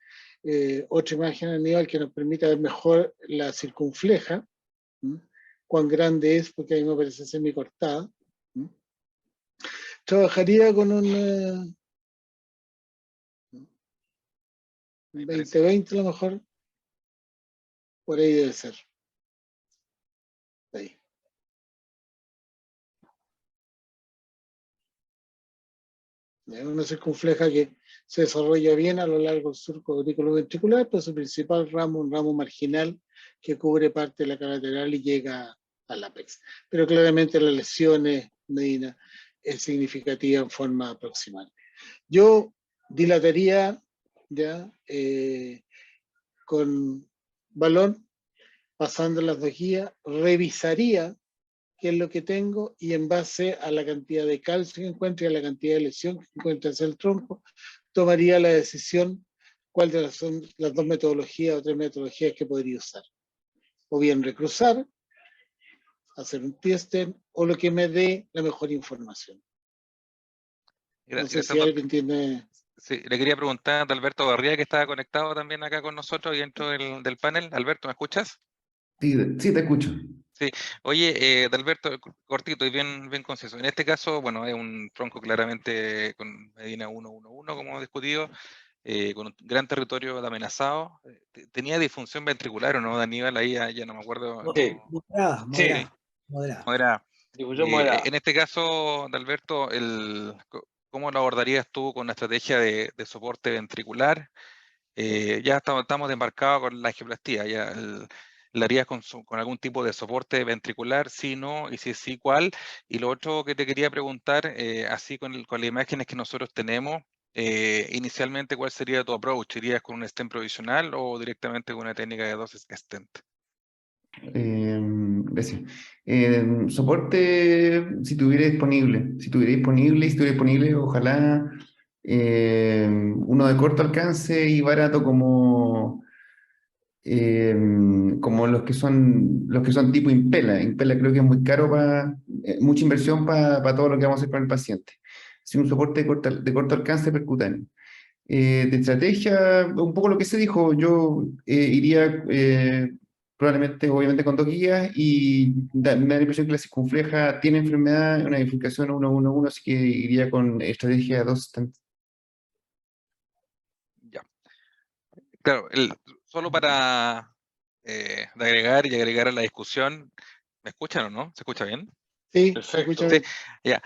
otra imagen a nivel que nos permita ver mejor la circunfleja, cuán grande es, porque ahí me parece semicortada. Trabajaría con un 20-20 a lo mejor, por ahí debe ser. Ahí. Una circunfleja que se desarrolla bien a lo largo del surco auriculoventricular, pero su principal ramo, un ramo marginal que cubre parte de la cara lateral y llega al ápex. Pero claramente la lesión Medina es significativa en forma proximal. Yo dilataría ya con balón, pasando las dos guías, revisaría qué es lo que tengo y en base a la cantidad de calcio que encuentre y a la cantidad de lesión que encuentre hacia el tronco, tomaría la decisión cuáles son las dos metodologías o tres metodologías que podría usar. O bien recruzar, hacer un T-stent o lo que me dé la mejor información. No sé si alguien tiene... Sí, le quería preguntar a Alberto Barría, que estaba conectado también acá con nosotros y dentro del panel. Alberto, ¿me escuchas? Sí, te escucho. Sí, oye, Alberto, cortito y bien conciso. En este caso, bueno, es un tronco claramente con Medina 111, como hemos discutido, con un gran territorio amenazado. ¿Tenía disfunción ventricular o no, Aníbal? Ahí ya no me acuerdo. Sí. Moderada. En este caso, Alberto, ¿cómo lo abordarías tú con una estrategia de soporte ventricular? Ya estamos embarcados con la angioplastía, ya ¿la harías con algún tipo de soporte ventricular? Si no, y si sí, ¿cuál? Y lo otro que te quería preguntar, así con las imágenes que nosotros tenemos, inicialmente, ¿cuál sería tu approach? ¿Irías con un stent provisional o directamente con una técnica de 2 stent? Gracias. Soporte, si tuviera disponible, ojalá uno de corto alcance y barato como los que son tipo Impella. Impella creo que es muy caro mucha inversión para todo lo que vamos a hacer con el paciente. sin un soporte de corto alcance percutáneo. De estrategia, un poco lo que se dijo, yo iría probablemente, obviamente, con 2 guías y me da la impresión que la circunfleja tiene enfermedad, una bifurcación 1-1-1, así que iría con estrategia 2 stents. Ya. Claro, solo para de agregar a la discusión, ¿me escuchan o no? ¿Se escucha bien? Sí, se Perfecto. escucha Sí, bien. ya.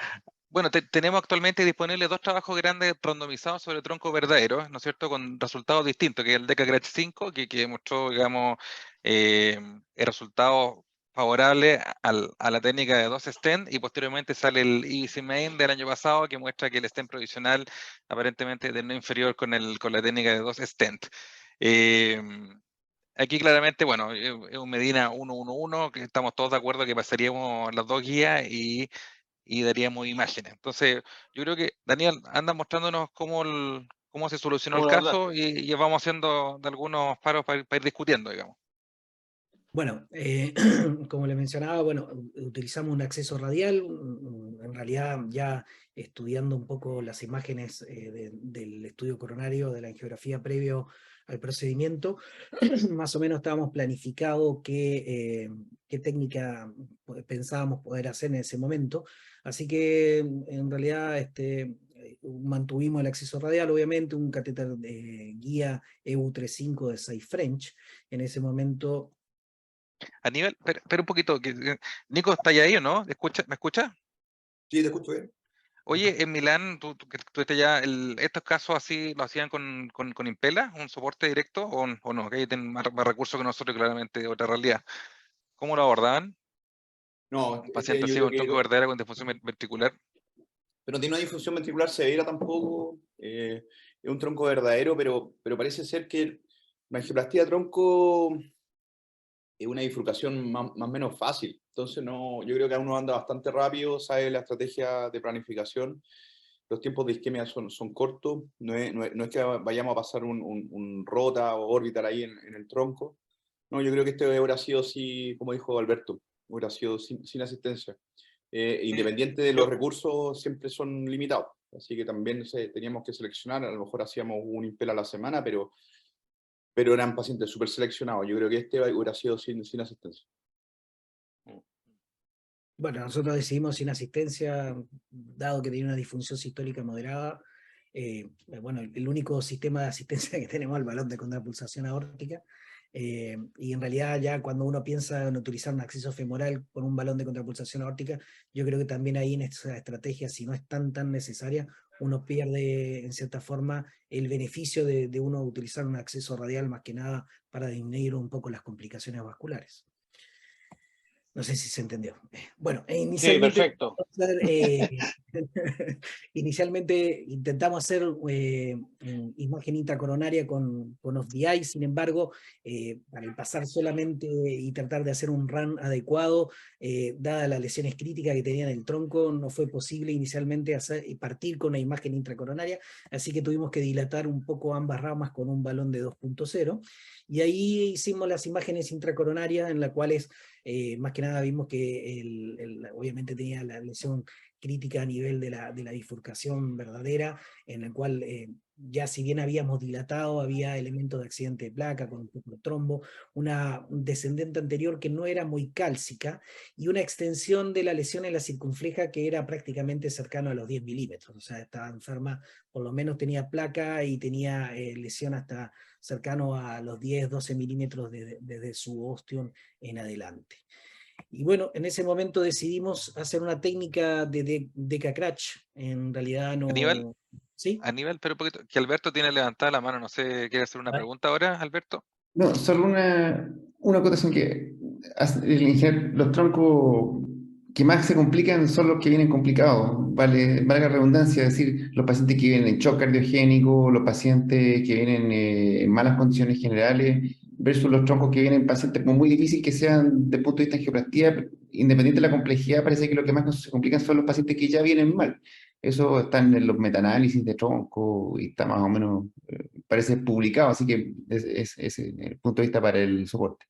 Bueno, tenemos actualmente disponibles 2 trabajos grandes randomizados sobre troncos verdaderos, ¿no es cierto?, con resultados distintos, que es el DECA-CRASH 5, que mostró, digamos, el resultado favorable a la técnica de 2 stent, y posteriormente sale el EBC Main del año pasado, que muestra que el stent provisional aparentemente es no inferior con la técnica de 2 stent. Aquí claramente, bueno, es un Medina 1-1-1, que estamos todos de acuerdo que pasaríamos las 2 guías y daríamos imágenes. Entonces, yo creo que Daniel anda mostrándonos cómo se solucionó el ¿Cómo lo abordaste? caso y vamos haciendo de algunos paros para ir discutiendo, digamos. Bueno, como le mencionaba, bueno, utilizamos un acceso radial, en realidad ya estudiando un poco las imágenes del estudio coronario, de la angiografía previo al procedimiento, más o menos estábamos planificado qué técnica pensábamos poder hacer en ese momento, así que en realidad mantuvimos el acceso radial, obviamente, un catéter de guía EU35 de Safe French, en ese momento. Aníbal, pero un poquito, Nico, ¿está ahí o no? ¿Me escucha? Sí, te escucho bien. Oye, en Milán, que estuviste ya, ¿estos casos así lo hacían con Impela, un soporte directo, o no? Que ahí tienen más recursos que nosotros, claramente, otra realidad. ¿Cómo lo abordaban? No, Un paciente así con tronco verdadero con difusión ventricular. pero no tiene una difusión ventricular severa tampoco. Es un tronco verdadero, pero parece ser que la angioplastía de tronco es una bifurcación más o menos fácil. Entonces, no, yo creo que uno anda bastante rápido, sabe la estrategia de planificación. Los tiempos de isquemia son cortos. No es que vayamos a pasar un rota o orbital ahí en el tronco. No, yo creo que este hubiera sido así, como dijo Alberto, hubiera sido sin asistencia. Independiente de los recursos, siempre son limitados. Así que también teníamos que seleccionar, a lo mejor hacíamos un Impela a la semana, pero eran pacientes súper seleccionados. Yo creo que este hubiera sido sin asistencia. Bueno, nosotros decidimos sin asistencia, dado que tenía una disfunción sistólica moderada. Bueno, el único sistema de asistencia que tenemos es el balón de contrapulsación aórtica. Y en realidad ya cuando uno piensa en utilizar un acceso femoral con un balón de contrapulsación aórtica, yo creo que también ahí en esa estrategia, si no es tan necesaria, uno pierde en cierta forma el beneficio de uno utilizar un acceso radial más que nada para disminuir un poco las complicaciones vasculares. No sé si se entendió. Bueno, inicialmente, Sí, perfecto. inicialmente intentamos hacer imagen intracoronaria con OFDI, sin embargo, para pasar solamente y tratar de hacer un run adecuado, dadas las lesiones críticas que tenía en el tronco, no fue posible inicialmente partir con una imagen intracoronaria, así que tuvimos que dilatar un poco ambas ramas con un balón de 2.0, y ahí hicimos las imágenes intracoronarias en las cuales más que nada vimos que obviamente tenía la lesión crítica a nivel de la bifurcación verdadera, en la cual ya si bien habíamos dilatado, había elementos de accidente de placa con un poco de trombo, una descendente anterior que no era muy cálcica, y una extensión de la lesión en la circunfleja que era prácticamente cercano a los 10 milímetros, o sea, estaba enferma, por lo menos tenía placa y tenía lesión hasta cercano a los 10-12 milímetros desde su ostión en adelante. Y bueno, en ese momento decidimos hacer una técnica de DECA-CRASH. En realidad no... Aníbal, ¿Sí? Aníbal, pero un poquito, que Alberto tiene levantada la mano, no sé, ¿quiere hacer una pregunta ahora, Alberto? No, solo una acotación que los troncos que más se complican son los que vienen complicados, valga la redundancia, es decir, los pacientes que vienen en shock cardiogénico, los pacientes que vienen en malas condiciones generales, versus los troncos que vienen pacientes como muy difíciles que sean desde el punto de vista de angioplastía, independiente de la complejidad, parece que lo que más se complican son los pacientes que ya vienen mal. Eso está en los metaanálisis de tronco y está más o menos, parece publicado, así que es el punto de vista para el soporte.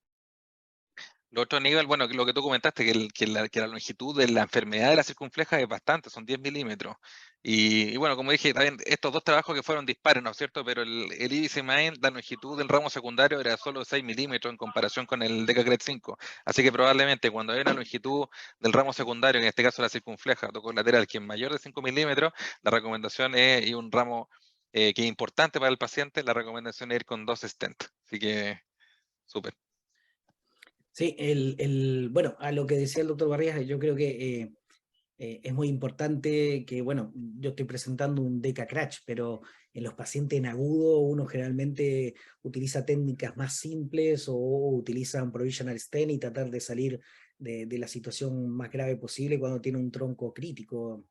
Lo otro, Aníbal, bueno, lo que tú comentaste, que la longitud de la enfermedad de la circunfleja es bastante, son 10 milímetros. Y bueno, como dije, también estos dos trabajos que fueron dispares, ¿no es cierto? Pero el IBIS-MAIN, la longitud del ramo secundario era solo 6 milímetros en comparación con el DECACRET 5. Así que probablemente cuando hay una longitud del ramo secundario, en este caso la circunfleja tocolateral, que es mayor de 5 milímetros, la recomendación es, y un ramo que es importante para el paciente, la recomendación es ir con 2 stents. Así que, súper. Sí, bueno, a lo que decía el doctor Barrías, yo creo que es muy importante que, bueno, yo estoy presentando un DECA-CRACH, pero en los pacientes en agudo uno generalmente utiliza técnicas más simples o utiliza un provisional stent y tratar de salir de la situación más grave posible cuando tiene un tronco crítico.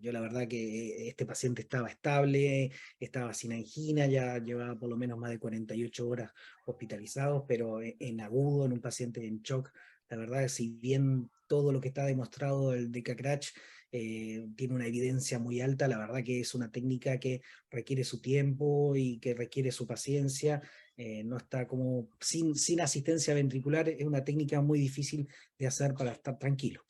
Yo la verdad que este paciente estaba estable, estaba sin angina, ya llevaba por lo menos más de 48 horas hospitalizados, pero en agudo, en un paciente en shock, la verdad es que si bien todo lo que está demostrado del DECA-CRACH tiene una evidencia muy alta, la verdad que es una técnica que requiere su tiempo y que requiere su paciencia, no está como sin asistencia ventricular, es una técnica muy difícil de hacer para estar tranquilo.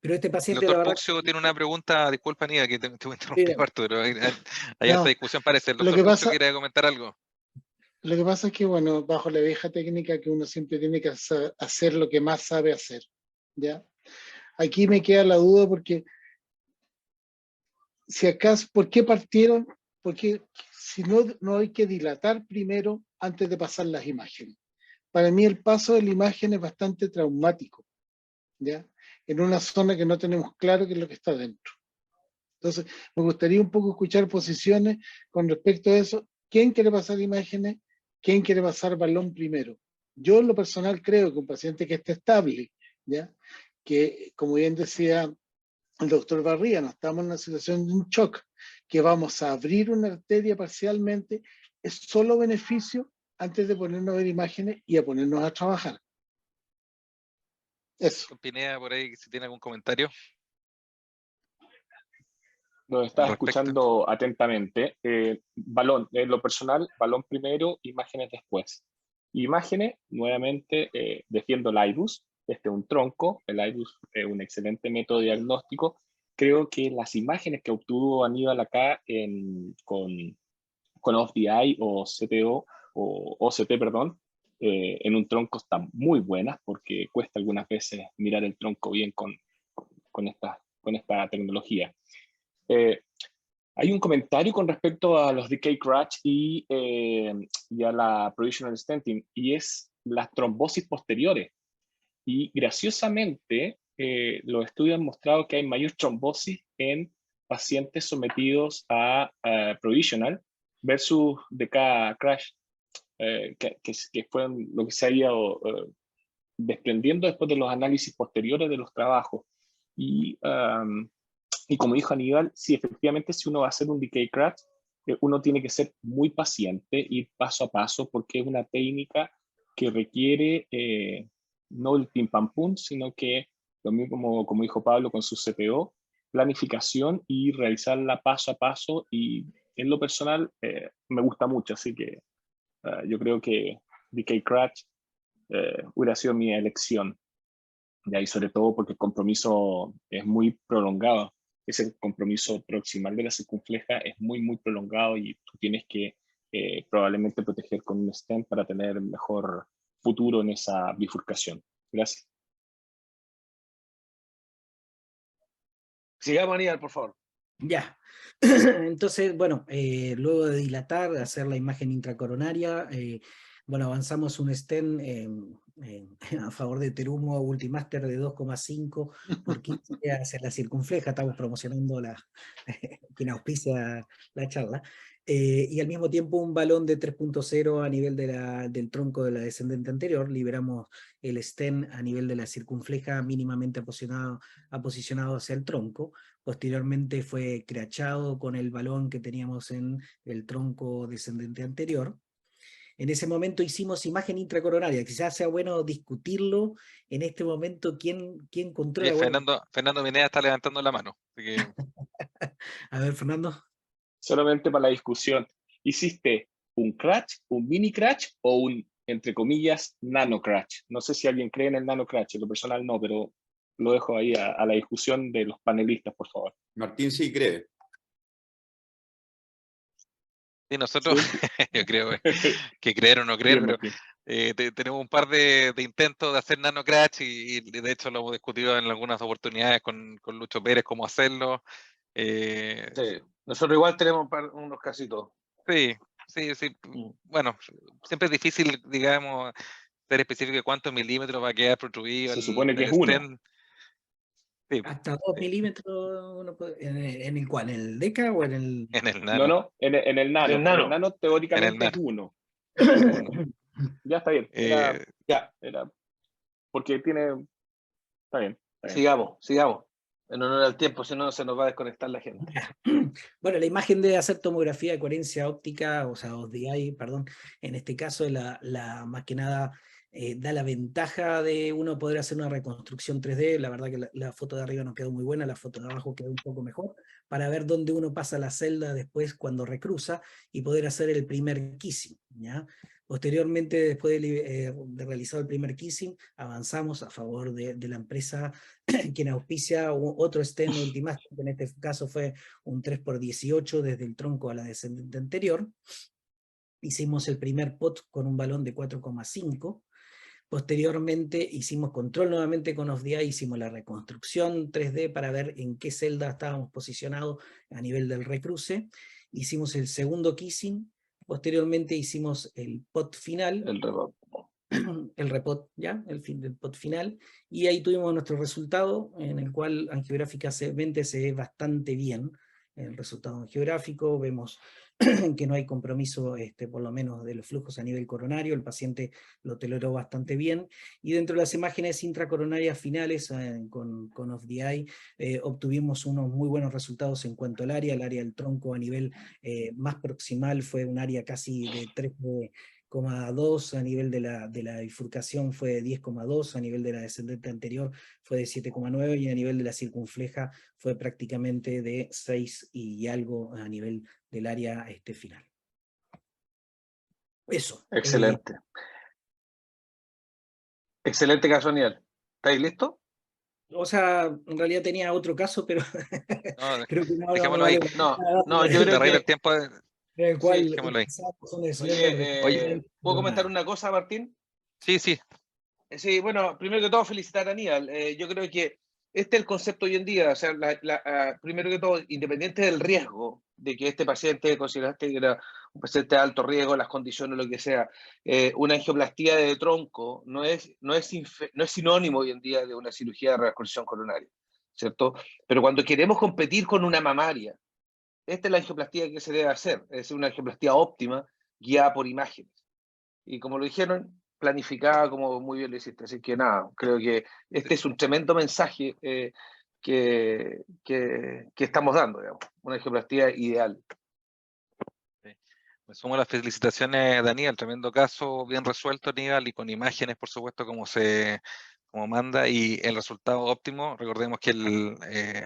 Pero este El paciente, la doctor verdad... Puxio tiene una pregunta, disculpa, Aníbal, que te interrumpí, harto, pero hay harta No, discusión, parece. El lo doctor que Puxio pasa, quiere comentar algo. lo que pasa es que, bueno, bajo la vieja técnica que uno siempre tiene que hacer lo que más sabe hacer, ¿ya? Aquí me queda la duda porque si acaso, ¿por qué partieron? Porque si no hay que dilatar primero antes de pasar las imágenes. Para mí el paso de la imagen es bastante traumático, ¿ya? En una zona que no tenemos claro qué es lo que está dentro. Entonces, me gustaría un poco escuchar posiciones con respecto a eso. ¿Quién quiere pasar imágenes? ¿Quién quiere pasar balón primero? Yo en lo personal creo que un paciente que esté estable, ¿ya? Que como bien decía el doctor Barría, no estamos en una situación de un shock, que vamos a abrir una arteria parcialmente, es solo beneficio antes de ponernos a ver imágenes y a ponernos a trabajar. Eso. Pineda, por ahí, si tiene algún comentario. Lo estaba Al respecto. escuchando atentamente. Balón, en lo personal, balón primero, imágenes después. Imágenes, nuevamente, defiendo el IBUS. Este es un tronco, el IBUS es un excelente método diagnóstico. Creo que las imágenes que obtuvo Aníbal acá con OFDI o CTO, o OCT, perdón, en un tronco están muy buenas porque cuesta algunas veces mirar el tronco bien con esta tecnología. Hay un comentario con respecto a los DK-CRACH y a la provisional stenting, y es las trombosis posteriores. Y graciosamente, los estudios han mostrado que hay mayor trombosis en pacientes sometidos a provisional versus DK-CRACH, que fue lo que se ha ido desprendiendo después de los análisis posteriores de los trabajos. Y como dijo Aníbal, sí, efectivamente, si uno va a hacer un DK-CRACH, uno tiene que ser muy paciente, ir paso a paso, porque es una técnica que requiere no el pim pam pum, sino que, lo mismo como dijo Pablo con su CPO, planificación y realizarla paso a paso. Y en lo personal me gusta mucho, así que yo creo que DK-CRACH hubiera sido mi elección. Y sobre todo porque el compromiso es muy prolongado. Ese compromiso proximal de la circunfleja es muy, muy prolongado y tú tienes que probablemente proteger con un stent para tener mejor futuro en esa bifurcación. Gracias. Sigamos, Aníbal, por favor. Ya, entonces, bueno, luego de dilatar, hacer la imagen intracoronaria, bueno, avanzamos un stent a favor de Terumo Ultimaster de 2,5 por 15 hacia la circunfleja, estamos promocionando quien auspicia la charla, y al mismo tiempo un balón de 3.0 a nivel del tronco de la descendente anterior, liberamos el stent a nivel de la circunfleja mínimamente posicionado hacia el tronco. Posteriormente fue crachado con el balón que teníamos en el tronco descendente anterior. En ese momento hicimos imagen intracoronaria. Quizás sea bueno discutirlo en este momento quién controla. Fernando Pineda está levantando la mano. Así que... A ver, Fernando. Solamente para la discusión, ¿hiciste un CRACH, un mini CRACH o un entre comillas, nanocrash. No sé si alguien cree en el nanocrash, en lo personal no, pero lo dejo ahí a la discusión de los panelistas, por favor. Martín sí cree. Sí, nosotros, ¿Sí? yo creo que creer o no creer, Bien, pero Martín. tenemos un par de intentos de hacer nanocrash y de hecho lo hemos discutido en algunas oportunidades con Lucho Pérez cómo hacerlo. Sí. Nosotros igual tenemos unos casitos. Sí, sí. Bueno, siempre es difícil, digamos, ser específico de cuántos milímetros va a quedar protruido Se supone que el es uno. stent. Sí, Hasta 2 milímetros, ¿en el cuál? ¿En el Deca o en el...? en el No, nano. no, en el nano. En el nano. En el nano teóricamente es nano. uno. Uno. Ya está bien. Eh, Era porque tiene... Está bien. Sigamos. En honor al tiempo, si no se nos va a desconectar la gente. Bueno, la imagen de hacer tomografía de coherencia óptica, o sea, OSDI, perdón, en este caso más que nada da la ventaja de uno poder hacer una reconstrucción 3D. La verdad que la foto de arriba no quedó muy buena, la foto de abajo quedó un poco mejor, para ver dónde uno pasa la celda después cuando recruza y poder hacer el primer kissing, ¿ya? Posteriormente, después de realizado el primer kissing, avanzamos a favor de la empresa quien auspicia otro stent Ultimaster, que en este caso fue un 3x18 desde el tronco a la descendente anterior. Hicimos el primer pot con un balón de 4,5. Posteriormente hicimos control nuevamente con OSDI, hicimos la reconstrucción 3D para ver en qué celda estábamos posicionados a nivel del recruce. Hicimos el segundo kissing. Posteriormente hicimos el pot final. El repot, ¿ya? El fin del pot final, y ahí tuvimos nuestro resultado, en el cual angiográficamente se ve bastante bien el resultado angiográfico. Vemos que no hay compromiso, por lo menos de los flujos a nivel coronario, el paciente lo toleró bastante bien, y dentro de las imágenes intracoronarias finales con OSDI obtuvimos unos muy buenos resultados en cuanto al área. El área del tronco a nivel más proximal fue un área casi de 3,2, a nivel de la bifurcación fue de 10,2, a nivel de la descendente anterior fue de 7,9, y a nivel de la circunfleja fue prácticamente de 6 y algo a nivel del área final. Eso. Excelente. Excelente caso, Aníbal. ¿Estáis listos? O sea, en realidad tenía otro caso, pero no, creo que no dejémoslo vale ahí. No, yo creo Arregla el que... tiempo. en el cual Dejémoslo ahí. Oye, ¿puedo comentar una cosa, Martín? Sí. Sí, bueno, primero que todo felicitar a Aníbal. Yo creo que este es el concepto hoy en día. O sea, primero que todo, independiente del riesgo de que este paciente consideraste que era un paciente de alto riesgo, las condiciones, lo que sea, una angioplastía de tronco no es sinónimo hoy en día de una cirugía de reconstrucción coronaria, ¿cierto? Pero cuando queremos competir con una mamaria, esta es la angioplastía que se debe hacer, es decir, una angioplastía óptima guiada por imágenes. Y como lo dijeron, planificada, como muy bien lo hiciste. Así que nada, creo que este es un tremendo mensaje que estamos dando, digamos, una angioplastía ideal. Me sumo a las felicitaciones, Daniel, tremendo caso, bien resuelto, Aníbal, y con imágenes, por supuesto, como manda, y el resultado óptimo. Recordemos que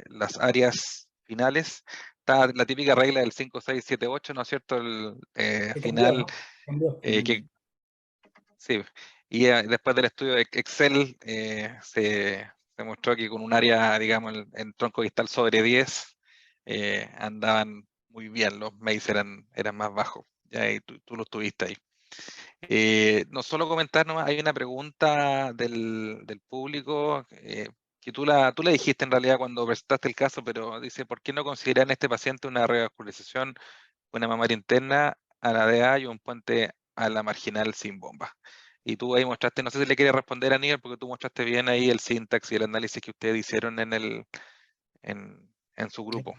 las áreas finales, está la típica regla del 5, 6, 7, 8, ¿no es cierto? El final, sí, y después del estudio de Excel se mostró que con un área, digamos, en tronco distal sobre 10, andaban muy bien, los MACE eran más bajos, ya, y tú los tuviste ahí. No solo comentar nomás, hay una pregunta del público que tú la dijiste en realidad cuando presentaste el caso, pero dice, ¿por qué no considerar en este paciente una revascularización, una mamaria interna a la DA y un puente a la marginal sin bomba? Y tú ahí mostraste, no sé si le quieres responder a Aníbal, porque tú mostraste bien ahí el sintax y el análisis que ustedes hicieron en su grupo.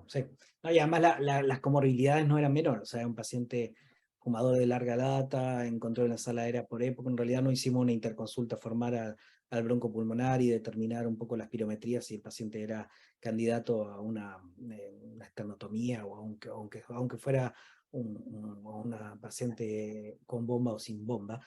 Sí. No, y además las comorbilidades no eran menores, o sea, un paciente fumador de larga data, encontró en la sala aérea por época. En realidad no hicimos una interconsulta formal al broncopulmonar y determinar un poco la espirometría si el paciente era candidato a una esternotomía, o aunque fuera una paciente con bomba o sin bomba.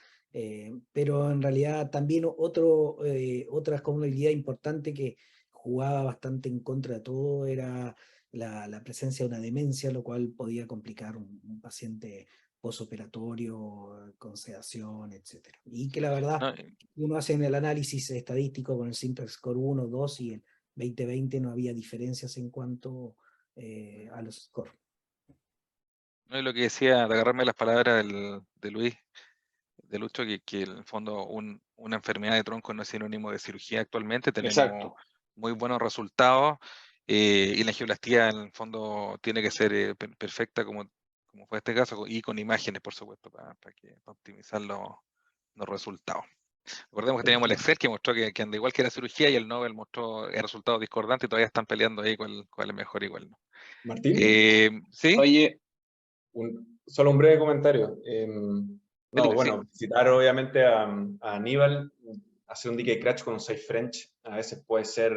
Pero en realidad también otra comorbilidad importante que jugaba bastante en contra de todo era la presencia de una demencia, lo cual podía complicar un paciente posoperatorio, con sedación, etc. Y que la verdad, No, uno hace en el análisis estadístico con el Simplex Score 1, 2 y el 2020 no había diferencias en cuanto a los scores. no, y lo que decía, de agarrarme las palabras de Luis, de Lucho, que en el fondo una enfermedad de tronco no es sinónimo de cirugía actualmente, tenemos Exacto. muy buenos resultados, y la angioplastía en el fondo tiene que ser perfecta como fue este caso, y con imágenes, por supuesto, para optimizar los resultados. Recordemos que teníamos el Excel que mostró que anda igual que la cirugía, y el Nobel mostró el resultado discordante, y todavía están peleando ahí cuál es mejor y cuál no. Martín, ¿Sí? Oye, solo un breve comentario. No, Felipe, bueno, citar obviamente a Aníbal, hacer un DK Crash con un Safe French a veces puede ser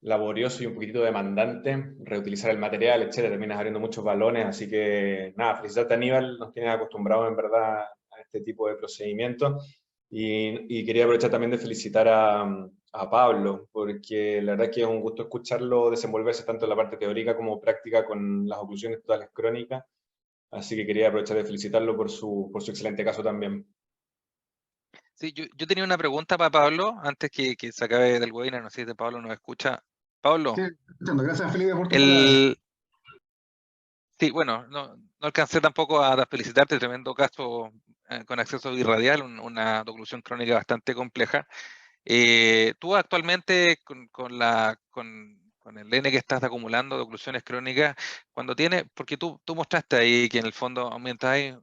laborioso y un poquitito demandante, reutilizar el material, etcétera, terminas abriendo muchos balones, así que nada, felicitarte a Aníbal, nos tienes acostumbrados en verdad a este tipo de procedimientos, y quería aprovechar también de felicitar a Pablo, porque la verdad es que es un gusto escucharlo desenvolverse tanto en la parte teórica como práctica con las oclusiones totales crónicas, así que quería aprovechar de felicitarlo por su excelente caso también. Sí, yo tenía una pregunta para Pablo, antes que se acabe del webinar, no sé si Pablo nos escucha. Pablo, Sí, escuchando. Gracias, Felipe, por tus palabras. sí, bueno, no alcancé tampoco a felicitarte, tremendo caso con acceso birradial, una oclusión crónica bastante compleja. Tú actualmente con el N que estás acumulando de oclusiones crónicas, cuando tienes, porque tú mostraste ahí que en el fondo mientras hay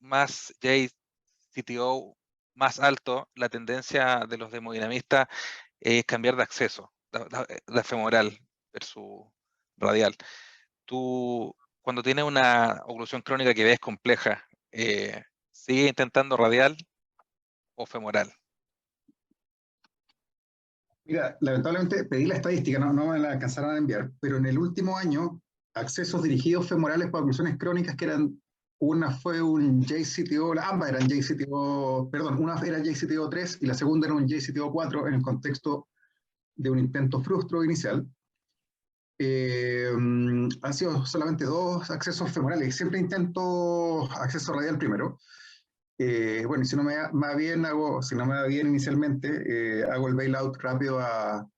más JCTO más alto, la tendencia de los hemodinamistas es cambiar de acceso, la femoral versus radial. Tú, cuando tienes una oclusión crónica que ves compleja, ¿sigue intentando radial o femoral? Mira, lamentablemente pedí la estadística, no me la alcanzaron a enviar, pero en el último año, accesos dirigidos femorales para oclusiones crónicas que eran, una fue un JCTO, ambas eran JCTO, perdón, una era JCTO 3 y la segunda era un JCTO 4 en el contexto de un intento frustro inicial. Han sido solamente 2 accesos femorales, siempre intento acceso radial primero. Bueno, y si no me va bien, si no me va bien inicialmente, hago el bailout rápido a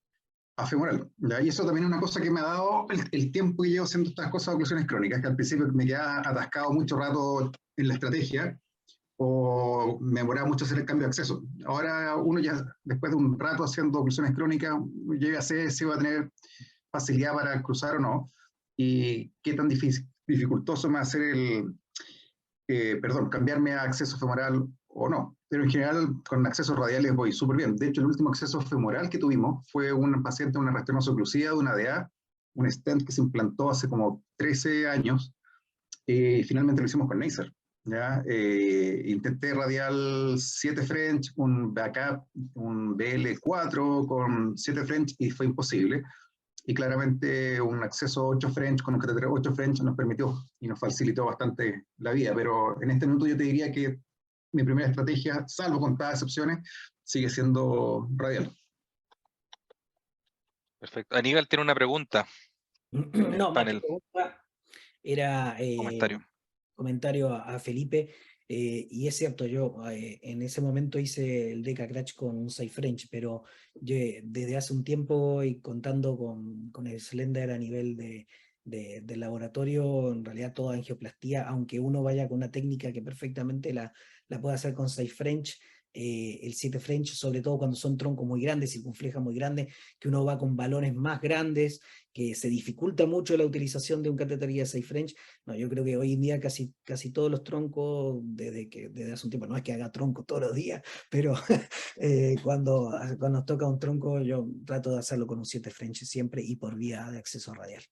femoral, ¿ya? Y eso también es una cosa que me ha dado el tiempo que llevo haciendo estas cosas de oclusiones crónicas, que al principio me quedaba atascado mucho rato en la estrategia, o me demoraba mucho hacer el cambio de acceso. Ahora uno ya, después de un rato haciendo oclusiones crónicas, llega a saber si va a tener facilidad para cruzar o no, y qué tan dificultoso me va a hacer cambiarme a acceso femoral o no. Pero en general, con accesos radiales voy súper bien. De hecho, el último acceso femoral que tuvimos fue un paciente, una restenosis oclusiva de una DA, un stent que se implantó hace como 13 años, y finalmente lo hicimos con Neisser. ¿Ya? Intenté radial 7 French, un backup, un BL4 con 7 French, y fue imposible. Y claramente un acceso 8 French con un catéter 8 French nos permitió y nos facilitó bastante la vida, pero en este minuto yo te diría que mi primera estrategia, salvo contadas excepciones, sigue siendo radial. Perfecto. Aníbal tiene una pregunta. No, más que Panel. pregunta, era comentario a Felipe, y es cierto, yo en ese momento hice el DK Crash con un Safe French, pero yo desde hace un tiempo y contando con el Slender a nivel de laboratorio, en realidad toda angioplastía, aunque uno vaya con una técnica que perfectamente la puede hacer con Safe French, el 7 French, sobre todo cuando son troncos muy grandes, circunflejas muy grandes, que uno va con balones más grandes, que se dificulta mucho la utilización de un catéter guía 6 French. No, yo creo que hoy en día casi todos los troncos, desde hace un tiempo, no es que haga tronco todos los días, pero cuando nos toca un tronco, yo trato de hacerlo con un 7 French siempre y por vía de acceso radial.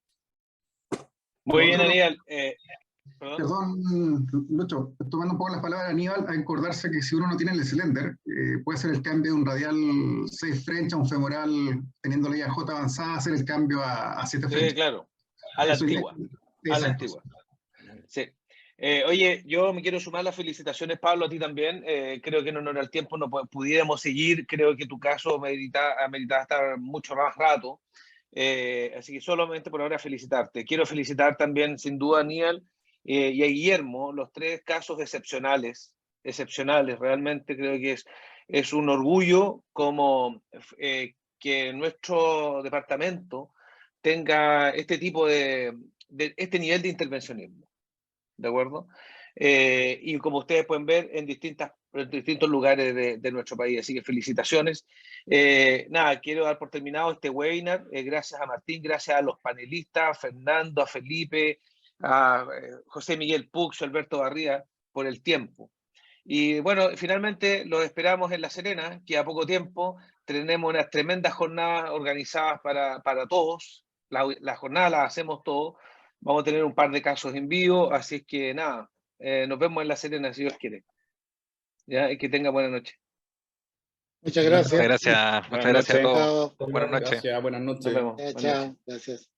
Muy bien, Aníbal. Perdón, Lucho, tomando un poco las palabras de Aníbal, a acordarse que si uno no tiene el Slender, puede hacer el cambio de un radial 6 French a un femoral, teniendo la IAJ avanzada, hacer el cambio a 7 French. Sí, claro, a la antigua. A la antigua. Sí. Oye, yo me quiero sumar las felicitaciones, Pablo, a ti también. Creo que en honor al tiempo no pudiéramos seguir. Creo que tu caso ameritaba estar mucho más rato. Así que solamente por ahora felicitarte. Quiero felicitar también, sin duda, a Aníbal y a Guillermo, los 3 casos excepcionales, realmente creo que es un orgullo como que nuestro departamento tenga este tipo este nivel de intervencionismo, ¿de acuerdo? Y como ustedes pueden ver, en distintos lugares de nuestro país. Así que felicitaciones. Nada, quiero dar por terminado este webinar. Gracias a Martín, gracias a los panelistas, a Fernando, a Felipe, a José Miguel Pux, Alberto Barría, por el tiempo. Y bueno, finalmente los esperamos en La Serena, que a poco tiempo tenemos unas tremendas jornadas organizadas para todos. La jornada la hacemos todos. Vamos a tener un par de casos en vivo, así es que nada, nos vemos en La Serena si Dios quiere. ¿Ya? Y que tenga buena noche. Muchas gracias. Muchas gracias a todos. Chao. Buenas noches. Gracias, buenas noches. Nos vemos. Chao, Buenas chao. noches. Gracias.